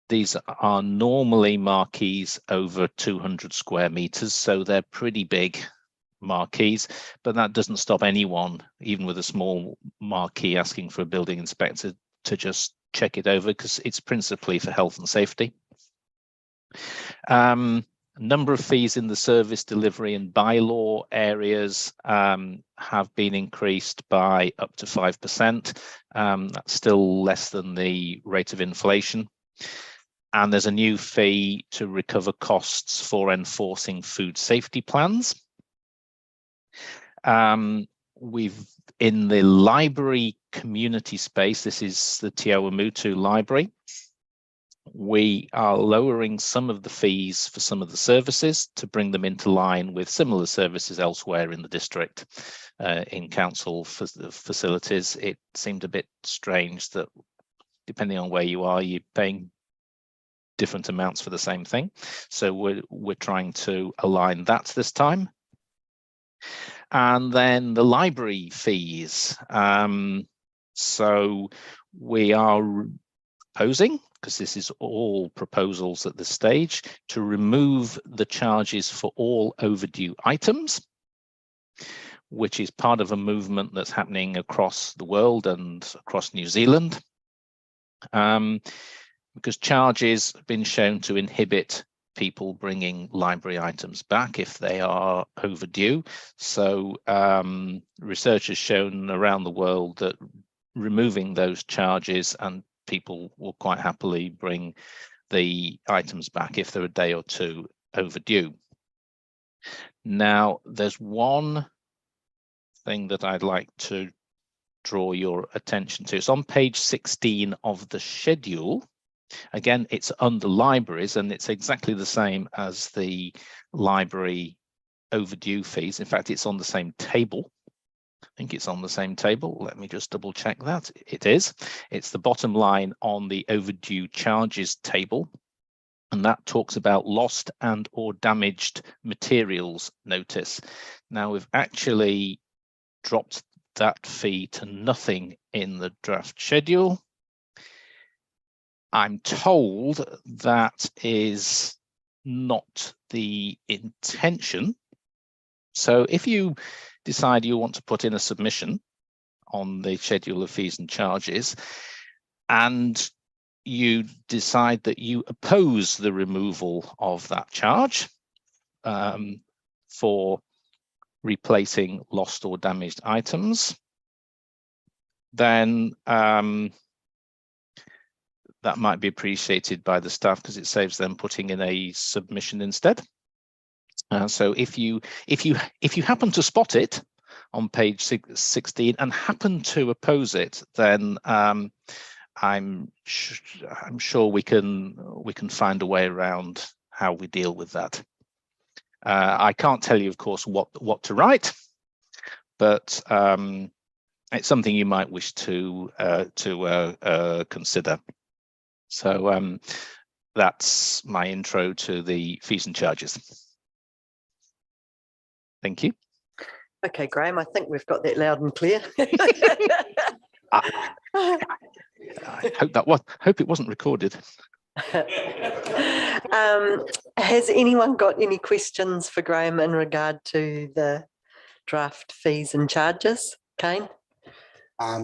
These are normally marquees over 200 square meters, so they're pretty big marquees, but that doesn't stop anyone, even with a small marquee, asking for a building inspector to just check it over, because it's principally for health and safety. Number of fees in the service delivery and bylaw areas have been increased by up to 5%. That's still less than the rate of inflation. And there's a new fee to recover costs for enforcing food safety plans. We've in the library community space, this is the Awamutu library, we are lowering some of the fees for some of the services to bring them into line with similar services elsewhere in the district. In council facilities, it seemed a bit strange that depending on where you are, you're paying different amounts for the same thing. So we're trying to align that this time. And then the library fees. So we are proposing, because this is all proposals at this stage, to remove the charges for all overdue items, which is part of a movement that's happening across the world and across New Zealand. Because charges have been shown to inhibit people bringing library items back if they are overdue. So research has shown around the world that removing those charges, and people will quite happily bring the items back if they're a day or 2 overdue. Now, there's one thing that I'd like to draw your attention to. It's on page 16 of the schedule. Again, it's under libraries, and it's exactly the same as the library overdue fees. In fact, it's on the same table. I think it's on the same table. Let me just double check that. It is. It's the bottom line on the overdue charges table. And that talks about lost and or damaged materials notice. Now, we've actually dropped that fee to nothing in the draft schedule. I'm told that is not the intention. So if you decide you want to put in a submission on the schedule of fees and charges, and you decide that you oppose the removal of that charge for replacing lost or damaged items, then that might be appreciated by the staff, because it saves them putting in a submission instead. So if you happen to spot it on page 16 and happen to oppose it, then I'm sure we can find a way around how we deal with that. I can't tell you, of course, what to write, but it's something you might wish to consider. So that's my intro to the fees and charges. Thank you. Okay, Graham, I think we've got that loud and clear. I hope it wasn't recorded. Has anyone got any questions for Graham in regard to the draft fees and charges? Kane?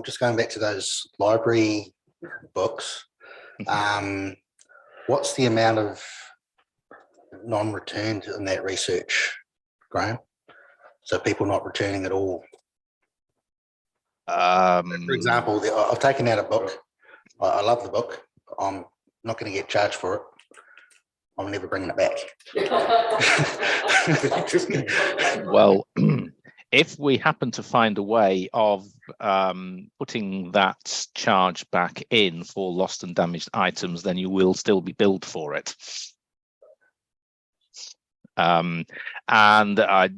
Just going back to those library books, what's the amount of non-returned in that research, Graham? So people not returning at all. For example, I've taken out a book. I love the book. I'm not going to get charged for it. I'm never bringing it back. Well, if we happen to find a way of putting that charge back in for lost and damaged items, then you will still be billed for it. And I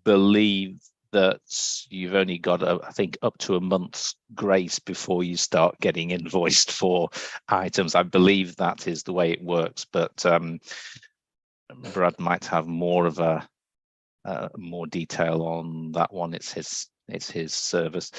believe that you've only got, I think, up to a month's grace before you start getting invoiced for items. I believe that is the way it works, but Brad might have more of a more detail on that one. It's his service.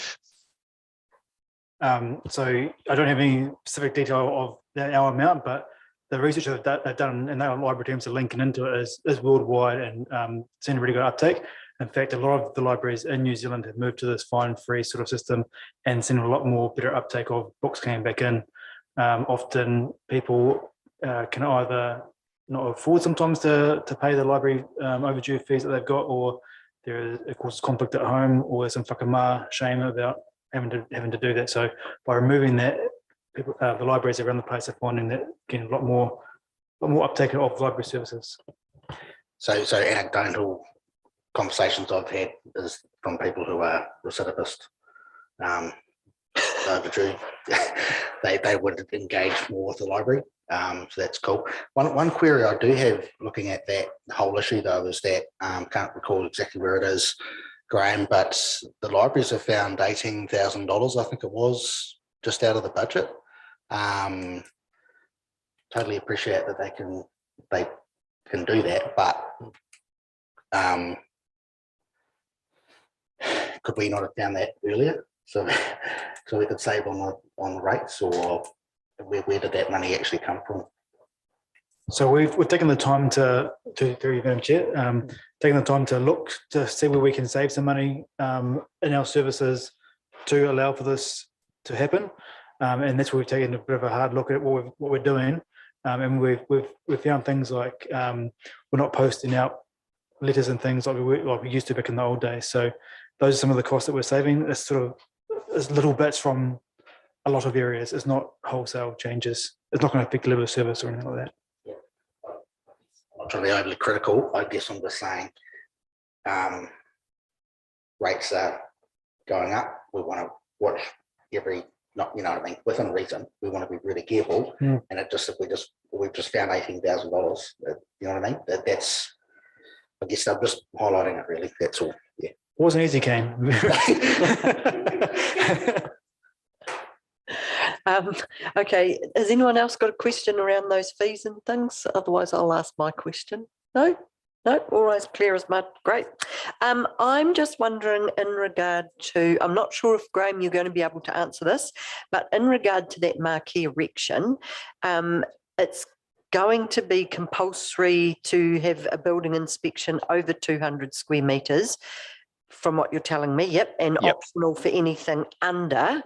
So I don't have any specific detail of our amount, but the research that they've done in our library terms of linking into it is worldwide and seen a really good uptake. In fact, a lot of the libraries in New Zealand have moved to this fine-free sort of system and seen a lot more better uptake of books coming back in. Often people can either not afford sometimes to pay the library overdue fees that they've got, or there is, of course, conflict at home, or some whakamā shame about having to do that. So by removing that, people, the libraries around the place are finding that getting a lot more uptake of library services. So anecdotal conversations I've had is from people who are recidivist overdue. they would engage more with the library. So that's cool. One query I do have looking at that whole issue though is that can't recall exactly where it is, Graham, but the libraries have found $18,000, I think it was, just out of the budget. Totally appreciate that they can do that, but could we not have done that earlier so we could save on the rates, or where did that money actually come from? So we've taken the time to through Madam Chair, taken the time to look to see where we can save some money in our services to allow for this to happen, and that's where we've taken a bit of a hard look at what we're doing, and we've found things like we're not posting out letters and things like we used to back in the old days. So those are some of the costs that we're saving. It's sort of little bits from a lot of areas. It's not wholesale changes. It's not going to affect level of service or anything like that. Not trying to be overly critical. I guess I'm just saying rates are going up. We want to watch every, not, you know what I mean, within reason. We want to be really careful. And it just, we've just found $18,000. You know what I mean? That's, I guess I'm just highlighting it really. That's all. Yeah. It wasn't easy, Kane. Okay, has anyone else got a question around those fees and things? Otherwise, I'll ask my question. No, all as clear as mud. Great. I'm just wondering in regard to, I'm not sure if, Graham, you're going to be able to answer this, but in regard to that marquee erection, it's going to be compulsory to have a building inspection over 200 square metres, from what you're telling me, yep, and optional for anything under.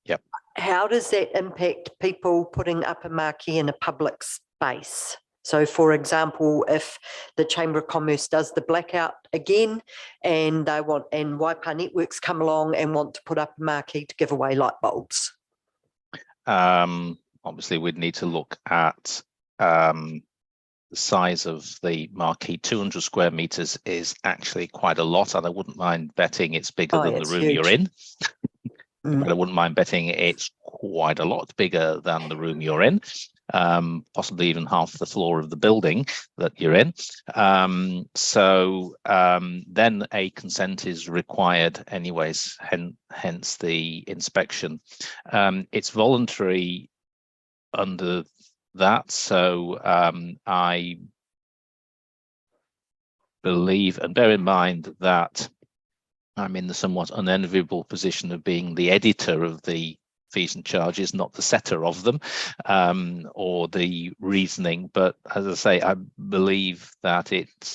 Yep. How does that impact people putting up a marquee in a public space? So, for example, if the Chamber of Commerce does the blackout again and they want, and Waipa Networks come along and want to put up a marquee to give away light bulbs. Obviously, we'd need to look at the size of the marquee. 200 square meters is actually quite a lot, and I wouldn't mind betting it's bigger than the room huge. you're in. But I wouldn't mind betting it's quite a lot bigger than the room you're in. possibly even half the floor of the building that you're in. Then a consent is required anyways, hence the inspection. It's voluntary under that, so I believe, and bear in mind that I'm in the somewhat unenviable position of being the editor of the fees and charges, not the setter of them, or the reasoning. But as I say, I believe that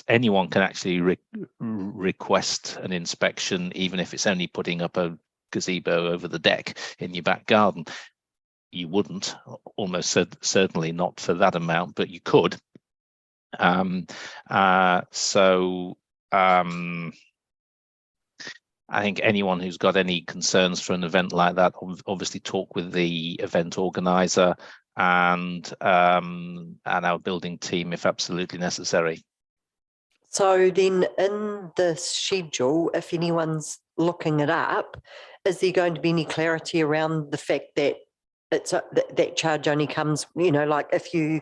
anyone can actually request an inspection, even if it's only putting up a gazebo over the deck in your back garden. You wouldn't, almost certainly not for that amount, but you could. I think anyone who's got any concerns for an event like that, obviously talk with the event organizer and our building team if absolutely necessary. So then in the schedule, if anyone's looking it up, is there going to be any clarity around the fact that that charge only comes, like if you,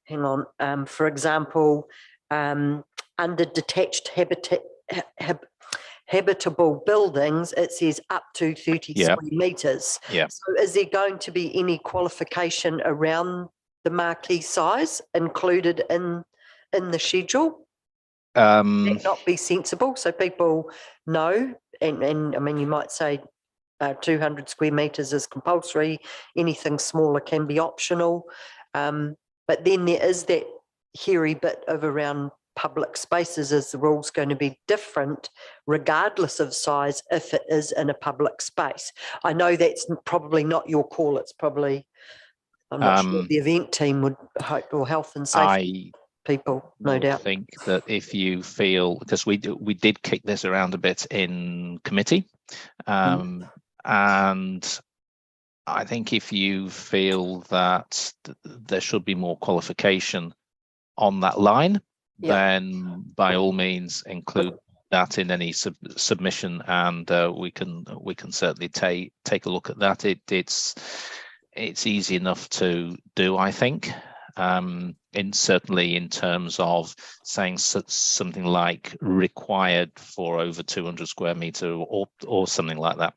hang on, for example, under detached habitable buildings, it says up to 30 square meters. Yeah. So is there going to be any qualification around the marquee size included in the schedule? That not be sensible, so people know, and I mean, you might say 200 square meters is compulsory, anything smaller can be optional, but then there is that hairy bit of around public spaces. Is the rules going to be different regardless of size if it is in a public space? I know that's probably not your call, it's probably, I'm not sure the event team would hope, or health and safety people, no doubt. I think that if you feel, because we did kick this around a bit in committee, and I think if you feel that there should be more qualification on that line, then by all means include that in any submission, and we can certainly take a look at that. It's easy enough to do, I think. Certainly in terms of saying something like required for over 200 square meter or something like that.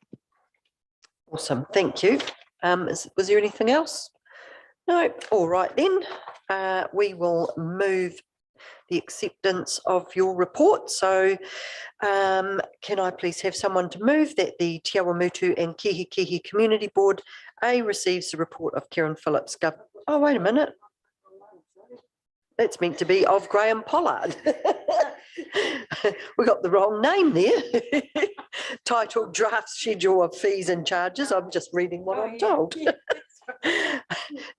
Awesome, thank you. Was there anything else? No, all right then. We will move the acceptance of your report. So can I please have someone to move that the Te Awamutu and Kihikihi Community Board receives the report of Karen Phillips. Oh, wait a minute. That's meant to be of Graham Pollard. We got the wrong name there. Titled Draft Schedule of Fees and Charges. I'm just reading what I'm told.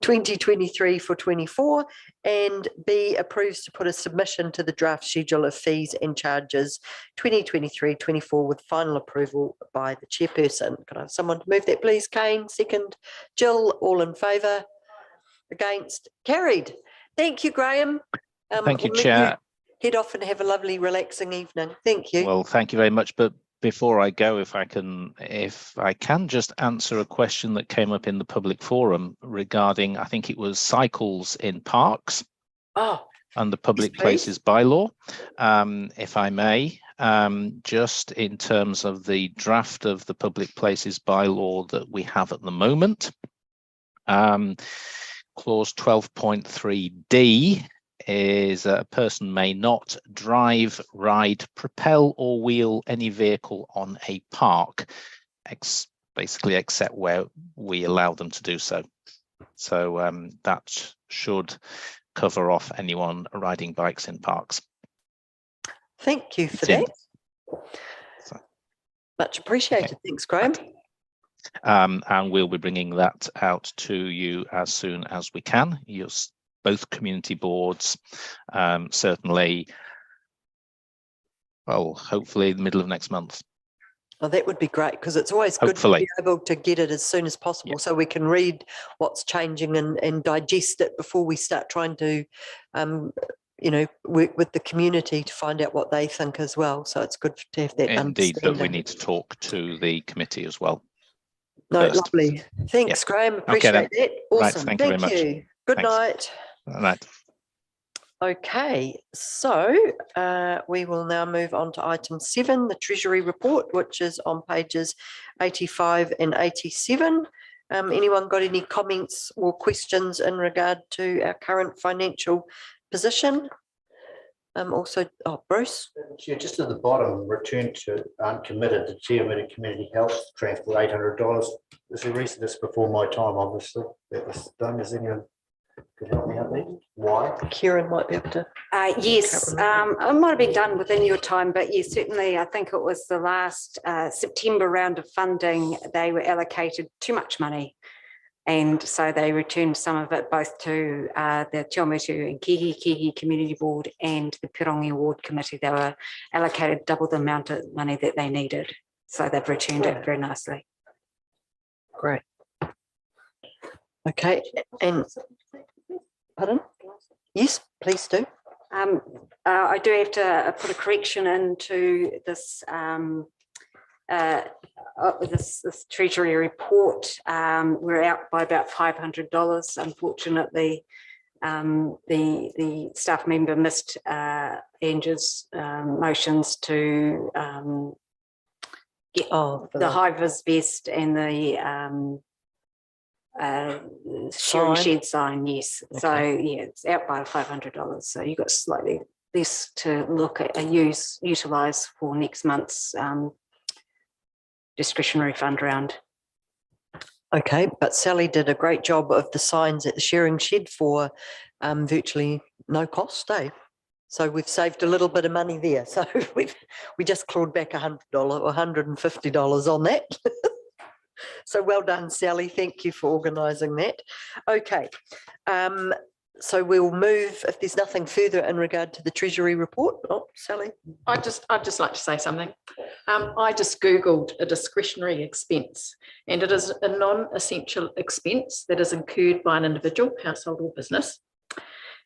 2023 for 24, and B, approves to put a submission to the draft schedule of fees and charges 2023-24 with final approval by the chairperson. Could I have someone to move that, please? Kane, second. Jill, all in favour? Against? Carried. Thank you, Graham. Thank you, Chair. Head off and have a lovely, relaxing evening. Thank you. Well, thank you very much. But before I go, if I can just answer a question that came up in the public forum regarding, I think it was cycles in parks and the public places bylaw, if I may, just in terms of the draft of the public places bylaw that we have at the moment. Clause 12.3D is a person may not drive, ride, propel or wheel any vehicle on a park, basically except where we allow them to do so. So that should cover off anyone riding bikes in parks. Thank you for that. Much appreciated. Okay. Thanks, Graham. And we'll be bringing that out to you as soon as we can. Both community boards, certainly, well, hopefully the middle of next month. Oh, that would be great, because it's always good to be able to get it as soon as possible, so we can read what's changing and digest it before we start trying to, work with the community to find out what they think as well. So it's good to have that. Indeed, but we need to talk to the committee as well. No, lovely. Thanks, Graham. Appreciate that. Awesome. Right, thank you very much. Good Thanks. night. All right. Okay, so we will now move on to item 7, the Treasury report, which is on pages 85 and 87. Anyone got any comments or questions in regard to our current financial position? Also, Bruce. Chair, just at the bottom, return to uncommitted, the Tiamutu Community Health Transport, $800. There's a reason this before my time, obviously, that was done. Is anyone could help me out there? Why? Kieran might be able to. Yes, it might have been done within your time, but yes, certainly I think it was the last September round of funding, they were allocated too much money. And so they returned some of it both to the Awamutu and Kihikihi Community Board and the Pirongi Ward Committee. They were allocated double the amount of money that they needed. So they've returned it very nicely. Great. Okay, and pardon? Yes, please do. I do have to put a correction into this this Treasury report. We're out by about $500. Unfortunately, the staff member missed Angie's motions to get the high-vis vest and the shearing shed sign. Yes, okay. So yeah, it's out by $500. So you've got slightly less to look at and utilize for next month's discretionary fund round. Okay, but Sally did a great job of the signs at the shearing shed for virtually no cost, eh? So we've saved a little bit of money there. So we just clawed back $100 or $150 on that. So well done, Sally. Thank you for organising that. Okay, so we'll move, if there's nothing further in regard to the Treasury report. Oh, Sally. I'd just like to say something. I just Googled a discretionary expense, and it is a non-essential expense that is incurred by an individual, household or business.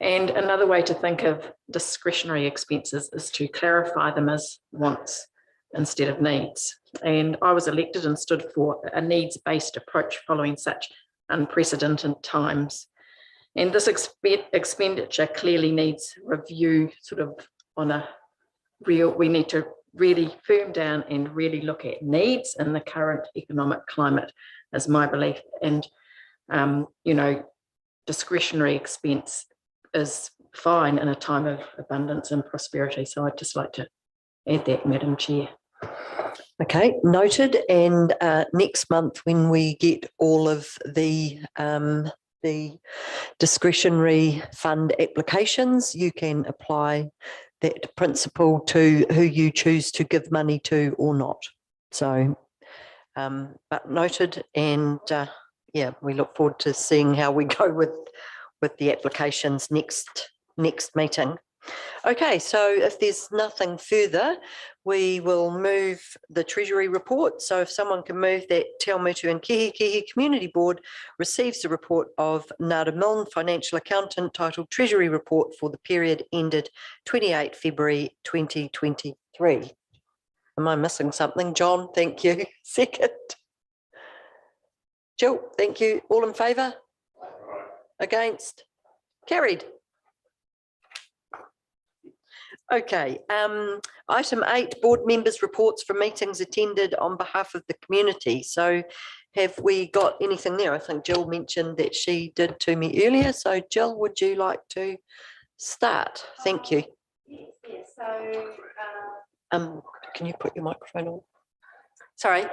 And another way to think of discretionary expenses is to clarify them as wants instead of needs. And I was elected and stood for a needs-based approach following such unprecedented times. And this expenditure clearly needs review sort of on a real, we need to really firm down and really look at needs in the current economic climate, is my belief. And, you know, discretionary expense is fine in a time of abundance and prosperity. So I'd just like to add that, Madam Chair. Okay, noted. And next month, when we get all of the discretionary fund applications, you can apply that principle to who you choose to give money to or not. So, but noted, and yeah, we look forward to seeing how we go with the applications next meeting. Okay, so if there's nothing further, we will move the Treasury report. So if someone can move that Te Awamutu and Kihikihi Community Board receives the report of Ngāra Milne Financial Accountant titled Treasury Report for the period ended 28 February 2023. Am I missing something? John, thank you. Second. Jill, thank you. All in favour? Against? Carried. Okay, item 8, board members' reports from meetings attended on behalf of the community. So have we got anything there? I think Jill mentioned that she did to me earlier. So Jill, would you like to start? Thank you. Yes, so can you put your microphone on? Sorry,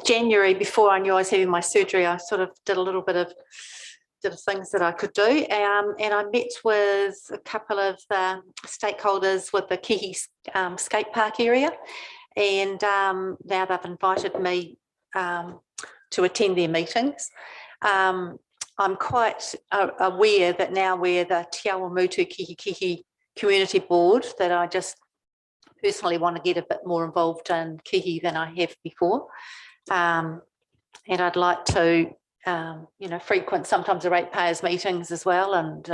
January, before I knew I was having my surgery, I sort of did a little bit of things that I could do, and I met with a couple of stakeholders with the Kihi skate park area, and now they've invited me to attend their meetings. I'm quite aware that now we're the Te Awamutu Kihikihi Community Board, that I just personally want to get a bit more involved in Kihi than I have before, and I'd like to you know, frequent sometimes the ratepayers meetings as well, and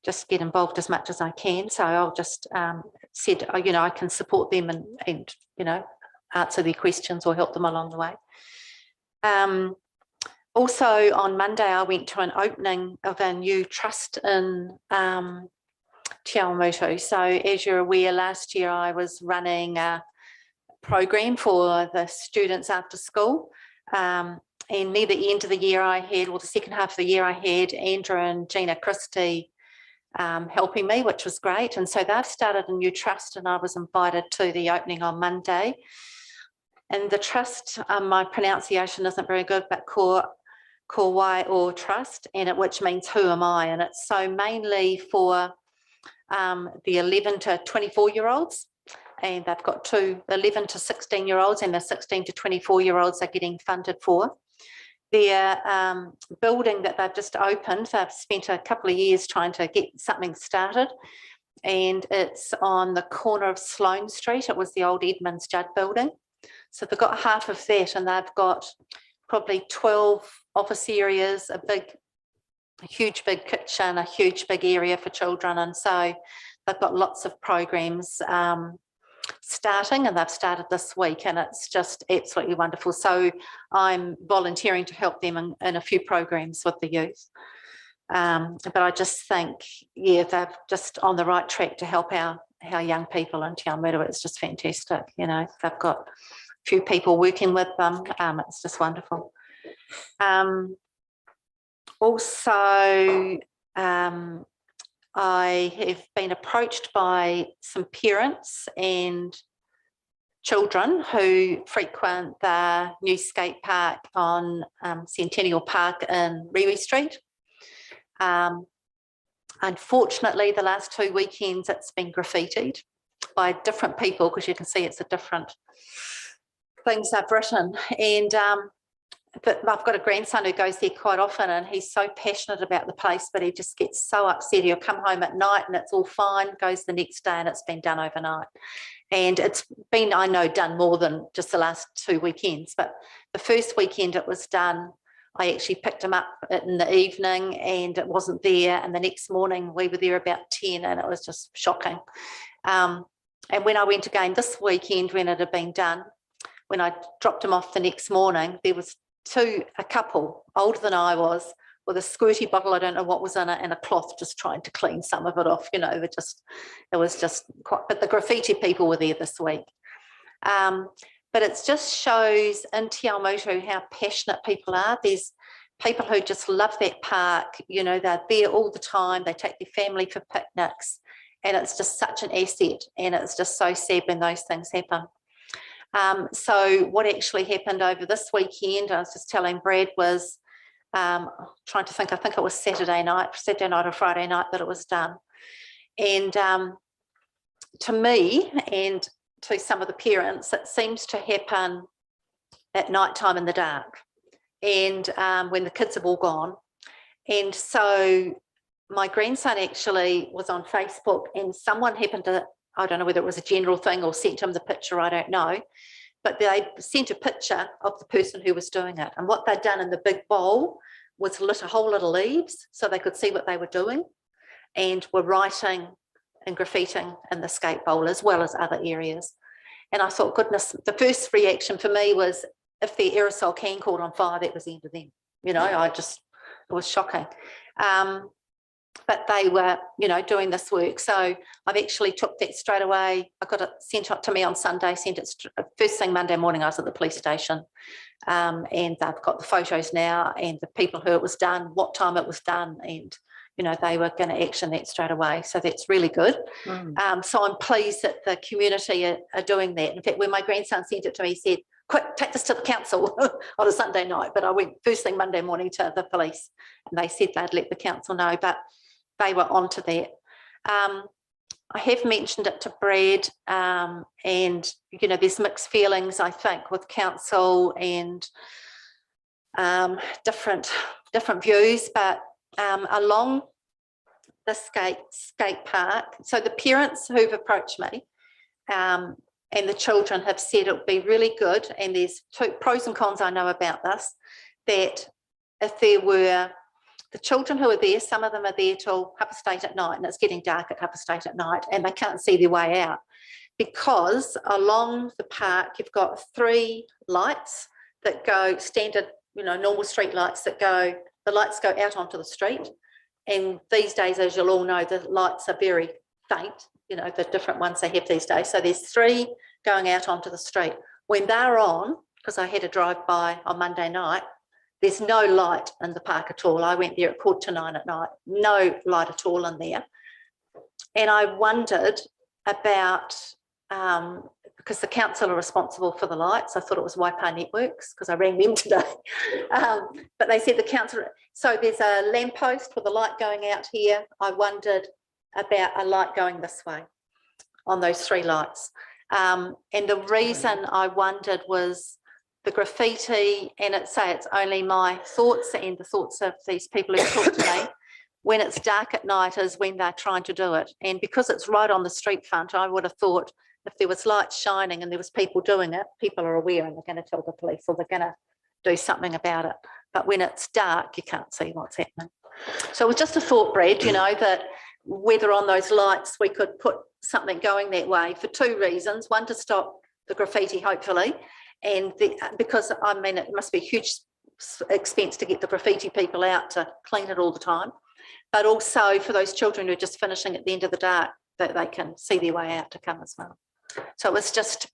just get involved as much as I can. So I'll just said, you know, I can support them and you know, answer their questions or help them along the way. Also on Monday, I went to an opening of a new trust in Te Awamutu. So as you're aware, last year I was running a program for the students after school. And near the end of the year I had, well, the second half of the year I had Andrew and Gina Christie helping me, which was great. And so they've started a new trust and I was invited to the opening on Monday. And the trust, my pronunciation isn't very good, but Kowai or Trust, and which means who am I? And it's so mainly for the 11 to 24-year-olds, and they've got 2 11 to 16-year-olds, and the 16 to 24-year-olds are getting funded for. Their building that they've just opened, they've spent a couple of years trying to get something started, and it's on the corner of Sloane Street. It was the old Edmunds Judd building. So they've got half of that, and they've got probably 12 office areas, a huge big kitchen, a huge big area for children. And so they've got lots of programs starting, and they've started this week, and it's just absolutely wonderful. So I'm volunteering to help them in a few programs with the youth. But I just think, yeah, they're just on the right track to help our young people in Te Awamutu. It's just fantastic. You know, they've got a few people working with them. It's just wonderful. Also, I have been approached by some parents and children who frequent the new skate park on Centennial Park in Rewe Street. Unfortunately, the last 2 weekends it's been graffitied by different people, because you can see it's a different things I've written. And but I've got a grandson who goes there quite often, and he's so passionate about the place, but he just gets so upset. He'll come home at night and it's all fine, goes the next day and it's been done overnight. And it's been, I know, done more than just the last 2 weekends, but the first weekend it was done, I actually picked him up in the evening and it wasn't there. And the next morning we were there about 10 and it was just shocking. And when I went again this weekend, when it had been done, when I dropped him off the next morning, there was a couple older than I was with a squirty bottle, I don't know what was in it, and a cloth, just trying to clean some of it off. You know, it was just quite, but the graffiti people were there this week. But it just shows in Te Awamutu how passionate people are. There's people who just love that park. You know, they're there all the time. They take their family for picnics, and it's just such an asset. And it's just so sad when those things happen. So what actually happened over this weekend, I was just telling Brad, was trying to think, I think it was Saturday night or Friday night that it was done. And to me and to some of the parents, it seems to happen at night time in the dark, and when the kids have all gone. And so my grandson actually was on Facebook, and someone happened to, I don't know whether it was a general thing or sent him the picture, I don't know, but they sent a picture of the person who was doing it. And what they'd done in the big bowl was lit a whole lot of leaves so they could see what they were doing, and were writing and graffitiing in the skate bowl as well as other areas. And I thought, goodness, the first reaction for me was, if the aerosol can caught on fire, that was the end of them. You know, it was shocking. But they were, you know, doing this work. So I've actually took that straight away. I got it sent up to me on Sunday, sent it first thing Monday morning. I was at the police station, and they've got the photos now and the people who it was done, what time it was done, and, you know, they were going to action that straight away. So that's really good. So I'm pleased that the community are doing that. In fact, when my grandson sent it to me, he said, quick, take this to the council on a Sunday night. But I went first thing Monday morning to the police, and they said they'd let the council know. But they were onto that. I have mentioned it to Brad, and, you know, there's mixed feelings, I think, with council and different views, but along the skate park, so the parents who've approached me and the children have said it would be really good, and there's two pros and cons I know about this, that if there were the children who are there, some of them are there till 8:30 at night, and it's getting dark at 8:30 at night, and they can't see their way out, because along the park you've got 3 lights that go standard normal street lights the lights go out onto the street. And these days, as you'll all know, the lights are very faint, the different ones they have these days. So there's 3 going out onto the street. When they're on, because I had a drive-by on Monday night, there's no light in the park at all. I went there at 9:15 at night, no light at all in there. And I wondered about, because the council are responsible for the lights, I thought it was Waipa Networks, because I rang them today. But they said the council, so there's a lamppost with a light going out here. I wondered about a light going this way on those 3 lights. And the reason I wondered was the graffiti, and it's only my thoughts and the thoughts of these people who talk to me, when it's dark at night is when they're trying to do it. And because it's right on the street front, I would have thought if there was lights shining and there was people doing it, people are aware and they're going to tell the police or they're going to do something about it. But when it's dark, you can't see what's happening. So it was just a thought, Brad, that whether on those lights we could put something going that way for 2 reasons. One, to stop the graffiti, hopefully, and because it must be a huge expense to get the graffiti people out to clean it all the time, but also for those children who are just finishing at the end of the dark, that they can see their way out to come as well. So it's just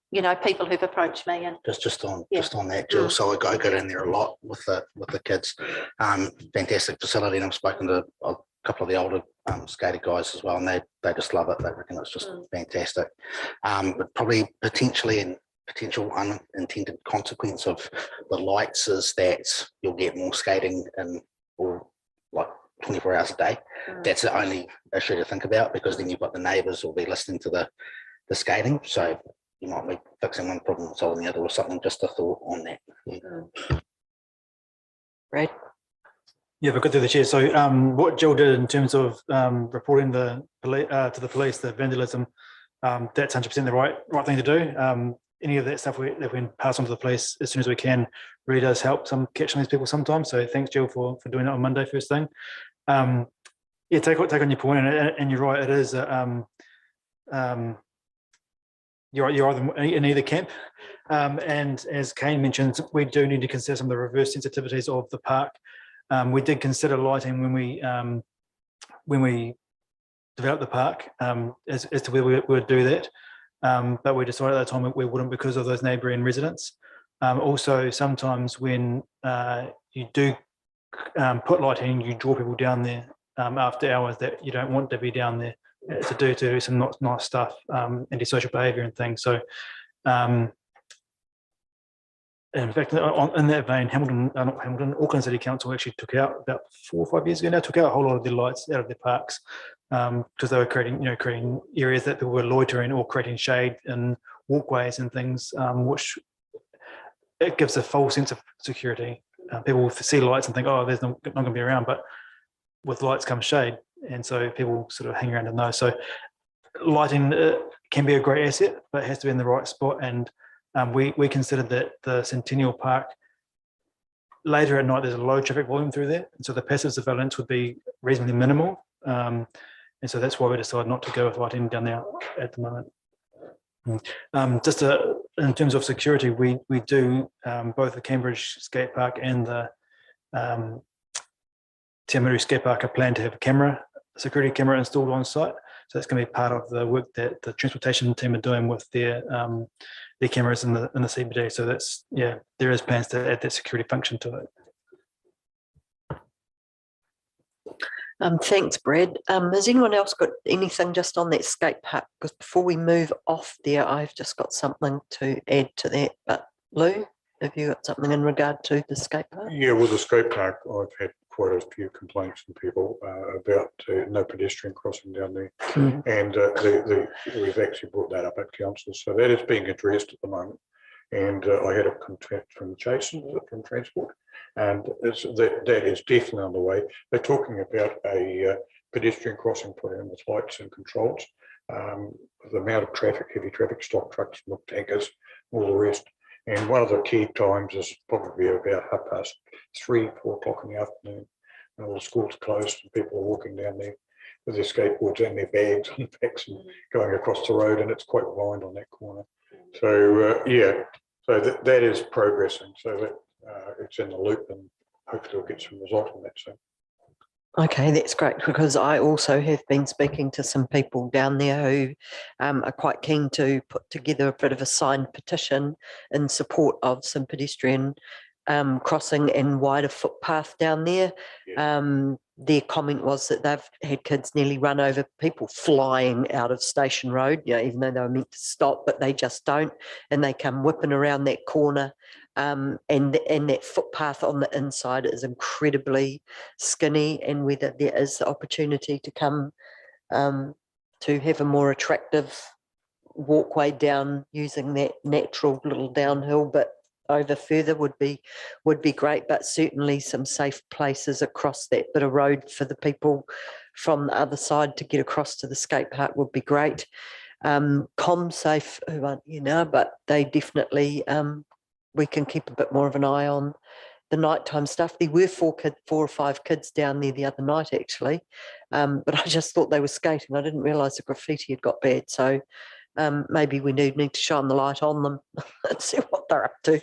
people who've approached me and just on that, Jill. So I go down there a lot with the kids. Fantastic facility, and I've spoken to a couple of the older skater guys as well, and they just love it. They reckon it's just fantastic. But probably potential unintended consequence of the lights is that you'll get more skating in or like 24 hours a day. That's the only issue to think about, because then you've got the neighbours who will be listening to the skating. So you might be fixing one problem and solving the other or something. Just a thought on that. Yeah. Brad? Yeah, but good through the chair. So what Jill did in terms of reporting to the police, the vandalism, that's 100% the right thing to do. Any of that stuff that we can pass on to the police as soon as we can really does help catching these people sometimes. So thanks, Jill, for doing it on Monday first thing. Yeah, take on your point, and you're right. It is you're either in either camp. And as Kane mentioned, we do need to consider some of the reverse sensitivities of the park. We did consider lighting when we developed the park as to whether we would do that. But we decided at the time we wouldn't because of those neighbouring residents. Also, sometimes when you do put lighting, you draw people down there after hours that you don't want to be down there to do some not nice stuff, antisocial behaviour and things. So, in fact, in that vein, Auckland City Council actually took out about 4 or 5 years ago now, took out a whole lot of their lights out of their parks because they were creating areas that people were loitering or creating shade and walkways and things, which it gives a false sense of security. People see lights and think, oh, there's not going to be around, but with lights comes shade, and so people sort of hang around in those. So lighting can be a great asset, but it has to be in the right spot. And we considered that the Centennial Park, later at night, there's a low traffic volume through there, and so the passive surveillance would be reasonably minimal. And so that's why we decided not to go with lighting down there at the moment. In terms of security, we do both the Cambridge Skate Park and the Te Awamutu Skate Park are planned to have a security camera installed on site. So that's going to be part of the work that the transportation team are doing with their cameras in the CBD. So that's, yeah, there is plans to add that security function to it. Thanks, Brad. Has anyone else got anything just on that skate park? Because before we move off there, I've just got something to add to that. But Lou, have you got something in regard to the skate park? Yeah, with the skate park, I've had quite a few complaints from people about no pedestrian crossing down there. And we've actually brought that up at council. So that is being addressed at the moment. And I had a contact from Jason from Transport, and that is definitely on the way. They're talking about a pedestrian crossing put in with lights and controls. The amount of traffic, heavy traffic, stock trucks, milk tankers, all the rest. And one of the key times is probably about 3:30, 4 o'clock in the afternoon, and all the schools are closed and people are walking down there with their skateboards and their bags and packs and going across the road, and it's quite blind on that corner. So yeah, so that is progressing. So it's in the loop, and hopefully we'll get some result on that soon. Okay, that's great, because I also have been speaking to some people down there who are quite keen to put together a bit of a signed petition in support of some pedestrian crossing and wider footpath down there. Their comment was that they've had kids nearly run over, people flying out of Station Road, you know, even though they were meant to stop, but they just don't, and they come whipping around that corner. And that footpath on the inside is incredibly skinny, and whether there is the opportunity to come to have a more attractive walkway down using that natural little downhill bit over further would be great, but certainly some safe places across that bit of road for the people from the other side to get across to the skate park would be great. ComSafe, who aren't here now, but they definitely we can keep a bit more of an eye on the nighttime stuff. There were 4 or 5 kids down there the other night, actually, but I just thought they were skating. I didn't realise the graffiti had got bad. So maybe we need to shine the light on them and see what they're up to.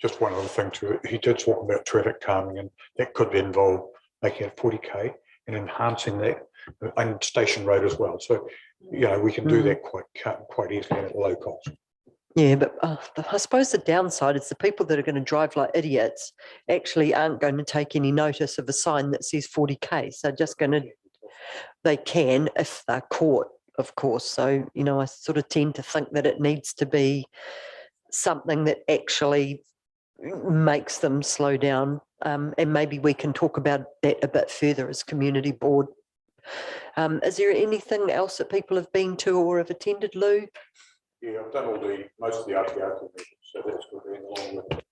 Just one other thing too, he did talk about traffic calming, and that could involve making it 40k and enhancing that on Station Road as well. So, you know, we can do that quite easily and at low cost. Yeah, but I suppose the downside is the people that are going to drive like idiots actually aren't going to take any notice of a sign that says 40k. So just going to, they can if they're caught, of course. So, you know, I sort of tend to think that it needs to be something that actually makes them slow down. And maybe we can talk about that a bit further as community board. Is there anything else that people have been to or have attended, Lou? Yeah, I've done most of the Awamutu meetings, so that's good. Along with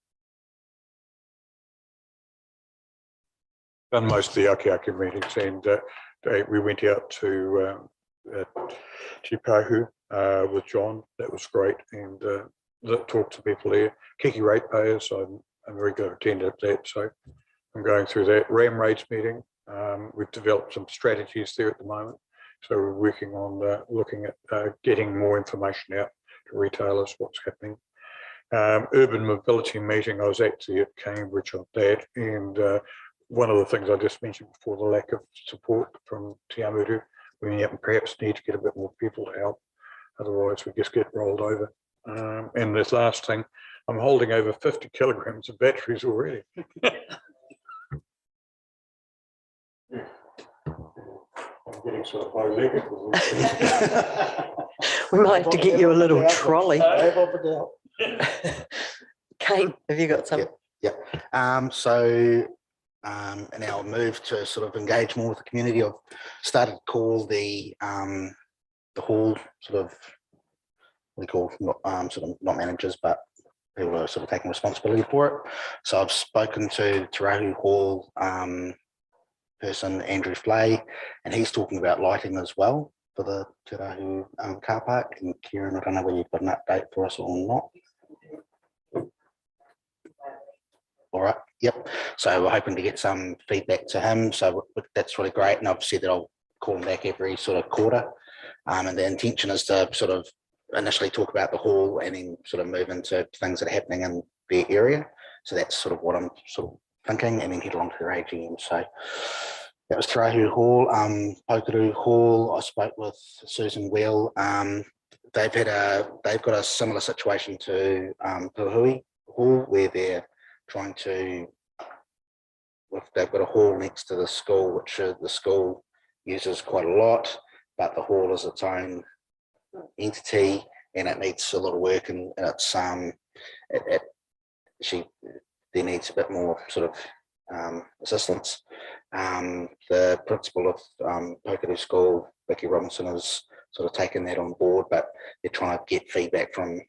done most of the Awamutu meetings, and we went out to Chipahu with John. That was great, and talked to people there. Kihikihi ratepayers, I'm very good at attending that, so I'm going through that. Ram Raids meeting, we've developed some strategies there at the moment. So we're working on looking at getting more information out to retailers, what's happening. Urban mobility meeting, I was actually at Cambridge on that, and one of the things I just mentioned before, the lack of support from Te Awamutu, we perhaps need to get a bit more people to help, otherwise we just get rolled over. And this last thing, I'm holding over 50 kilograms of batteries already. I'm getting sort of low-legged. We might have to get you a little trolley. Kane, have you got some? Yeah. So in our move to sort of engage more with the community, I've started to call the hall sort of, we call sort of not managers, but people who are sort of taking responsibility for it. So I've spoken to Te Rahu Hall person, Andrew Flay, and he's talking about lighting as well for the Te Rahu car park. And Kieran, I don't know whether you've got an update for us or not. All right, yep. So we're hoping to get some feedback to him. So that's really great. And I've said that I'll call him back every sort of quarter. And the intention is to sort of initially talk about the hall and then sort of move into things that are happening in their area. So that's sort of what I'm sort of thinking, and then head along to their AGM. So that was Te Rahu Hall. Pokaru Hall, I spoke with Susan Wheel. They've got a similar situation to Puhui Hall, where they're trying to, they've got a hall next to the school, which the school uses quite a lot, but the hall is its own entity and it needs a lot of work, and it's there needs a bit more sort of assistance. The principal of Pokaru School, Vicky Robinson, has sort of taken that on board, but they're trying to get feedback from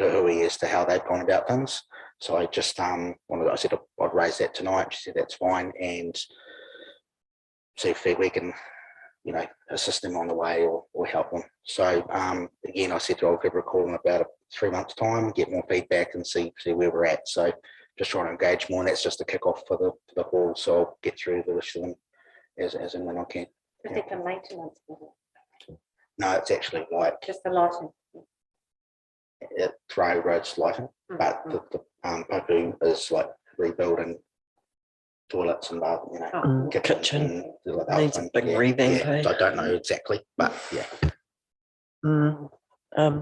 Puhui as to how they've gone about things. So I just I said I'd raise that tonight. She said that's fine, and see if we can, you know, assist them on the way or help them. So again, I said I'll give her a call in about 3 months' time, get more feedback and see where we're at. So just trying to engage more, and that's just a kick off for the hall. So I'll get through the rest of them as and when I can. Is it for maintenance? No, it's actually like just the lighting. Terrain Road's lighting, but the Papu is like rebuilding toilets and kitchen like that needs a thing. big revamp. Yeah, eh? I don't know exactly, but yeah.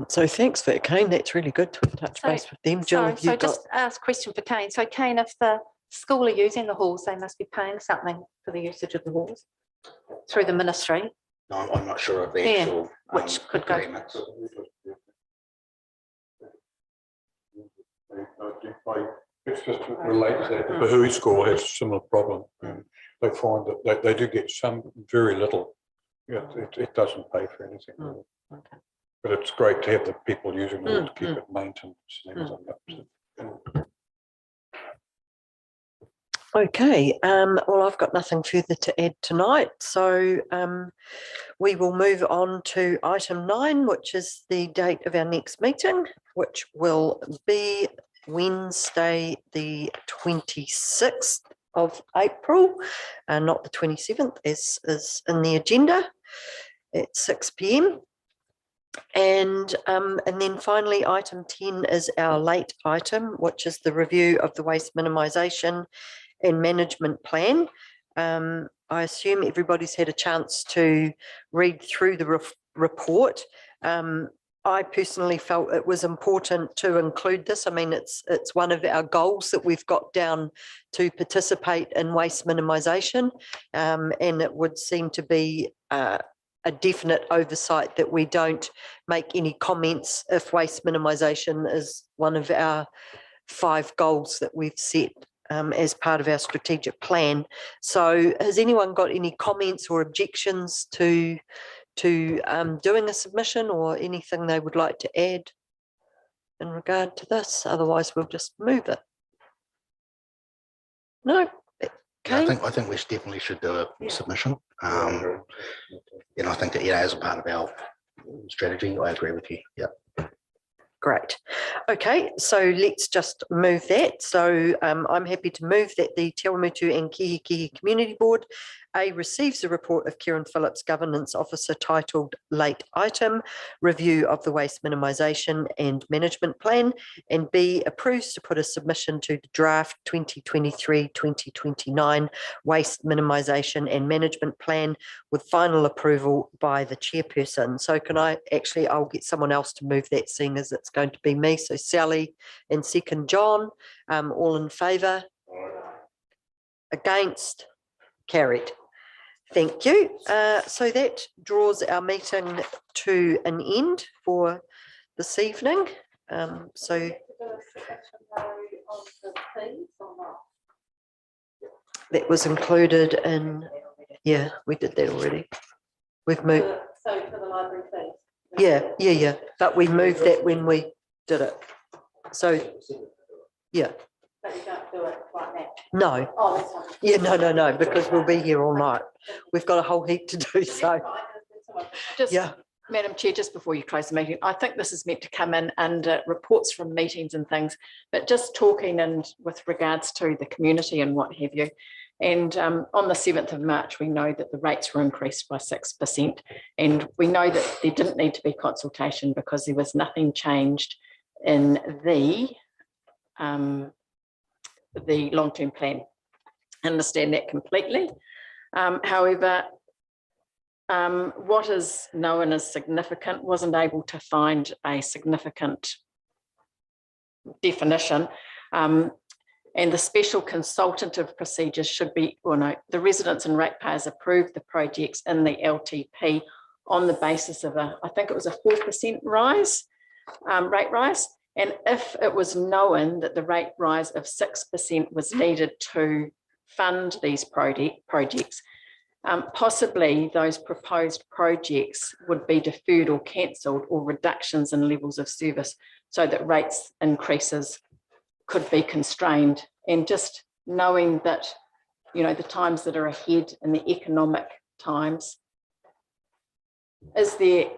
So thanks for it, Kane. That's really good to touch base with them. Jill, have you So got? just ask a question for Kane. So Kane, if the school are using the halls, they must be paying something for the usage of the halls through the ministry. No, I'm not sure of the Yeah, actual which could go. agreements. It's just related to that. The Pahui school has a similar problem. And they find that they do get some very little. Yeah, it doesn't pay for anything. Really. Okay. But it's great to have the people using it to keep it maintained. Okay, well, I've got nothing further to add tonight, so we will move on to item 9, which is the date of our next meeting, which will be Wednesday, the 26th of April, and not the 27th, as is in the agenda, at 6 p.m. And then finally, item 10 is our late item, which is the review of the waste minimisation and management plan. I assume everybody's had a chance to read through the report. I personally felt it was important to include this. I mean, it's one of our goals that we've got down to participate in waste minimisation, and it would seem to be a definite oversight that we don't make any comments if waste minimisation is one of our 5 goals that we've set as part of our strategic plan. So has anyone got any comments or objections to doing a submission or anything they would like to add in regard to this? Otherwise, we'll just move it. No? Okay. I think we definitely should do a submission. And I think that, as a part of our strategy, I agree with you. Yeah. Great. Okay, so let's just move that. So I'm happy to move that the Te Awamutu and Kihikihi Community Board receives a report of Kieran Phillips, Governance Officer, titled Late Item, Review of the Waste Minimisation and Management Plan, and B, approves to put a submission to the draft 2023-2029 Waste Minimisation and Management Plan with final approval by the chairperson. So can I'll get someone else to move that, seeing as it's going to be me. So Sally and second John, all in favour? Against? Carried. Thank you. So that draws our meeting to an end for this evening. So that was included in, yeah, we did that already. We've moved. So for the library fees? Yeah. But we moved that when we did it. So, yeah. But you don't do it like that? No. Oh, that's fine. Yeah, no, because we'll be here all night. We've got a whole heap to do, so. Just, yeah. Madam Chair, just before you close the meeting, I think this is meant to come in under reports from meetings and things, but just talking and with regards to the community and what have you. And on the 7th of March, we know that the rates were increased by 6%. And we know that there didn't need to be consultation because there was nothing changed in the long-term plan. I understand that completely. However, what is known as significant wasn't able to find a significant definition. And the special consultative procedures should be, the residents and ratepayers approved the projects in the LTP on the basis of I think it was a 4% rise, rate rise. And if it was known that the rate rise of 6% was needed to fund these projects, possibly those proposed projects would be deferred or cancelled, or reductions in levels of service so that rates increases could be constrained. And just knowing that, the times that are ahead and the economic times, is there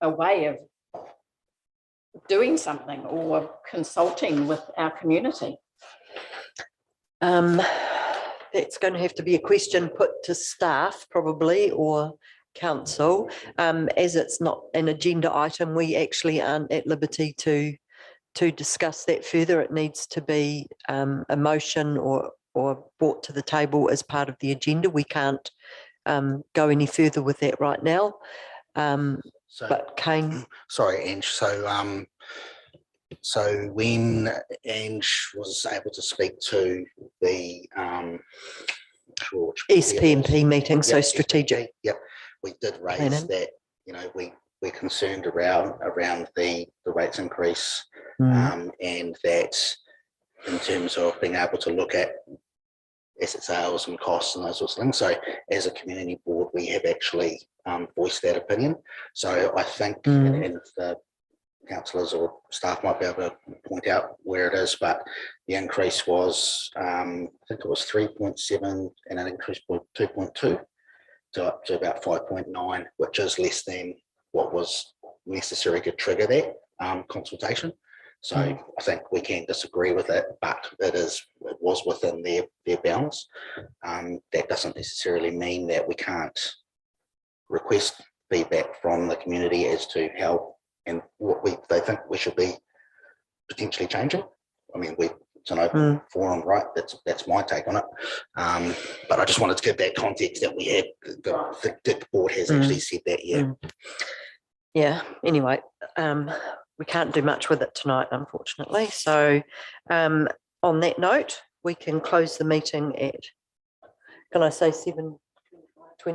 a way of doing something or consulting with our community? That's going to have to be a question put to staff probably, or council, as it's not an agenda item, we actually aren't at liberty to discuss that further. It needs to be a motion or brought to the table as part of the agenda. We can't go any further with that right now. So, But Kane, sorry, Ange. So when Ange was able to speak to the SPMP meeting, so Yep, strategic. Yep, we did raise planning. that, we're concerned around the rates increase, Mm. and that in terms of being able to look at asset sales and costs and those sorts of things. So as a community board, we have actually voiced that opinion. So I think, and the councillors or staff might be able to point out where it is, but the increase was, I think it was 3.7 and an increase by 2.2 to up to about 5.9, which is less than what was necessary to trigger that consultation. So I think we can disagree with it, but it was within their bounds. That doesn't necessarily mean that we can't request feedback from the community as to how and what they think we should be potentially changing. I mean, it's an open forum, right? That's my take on it. But I just wanted to give that context that we had. The board has actually said that, yeah. Yeah. Anyway, we can't do much with it tonight, unfortunately. So on that note, we can close the meeting at, can I say 7?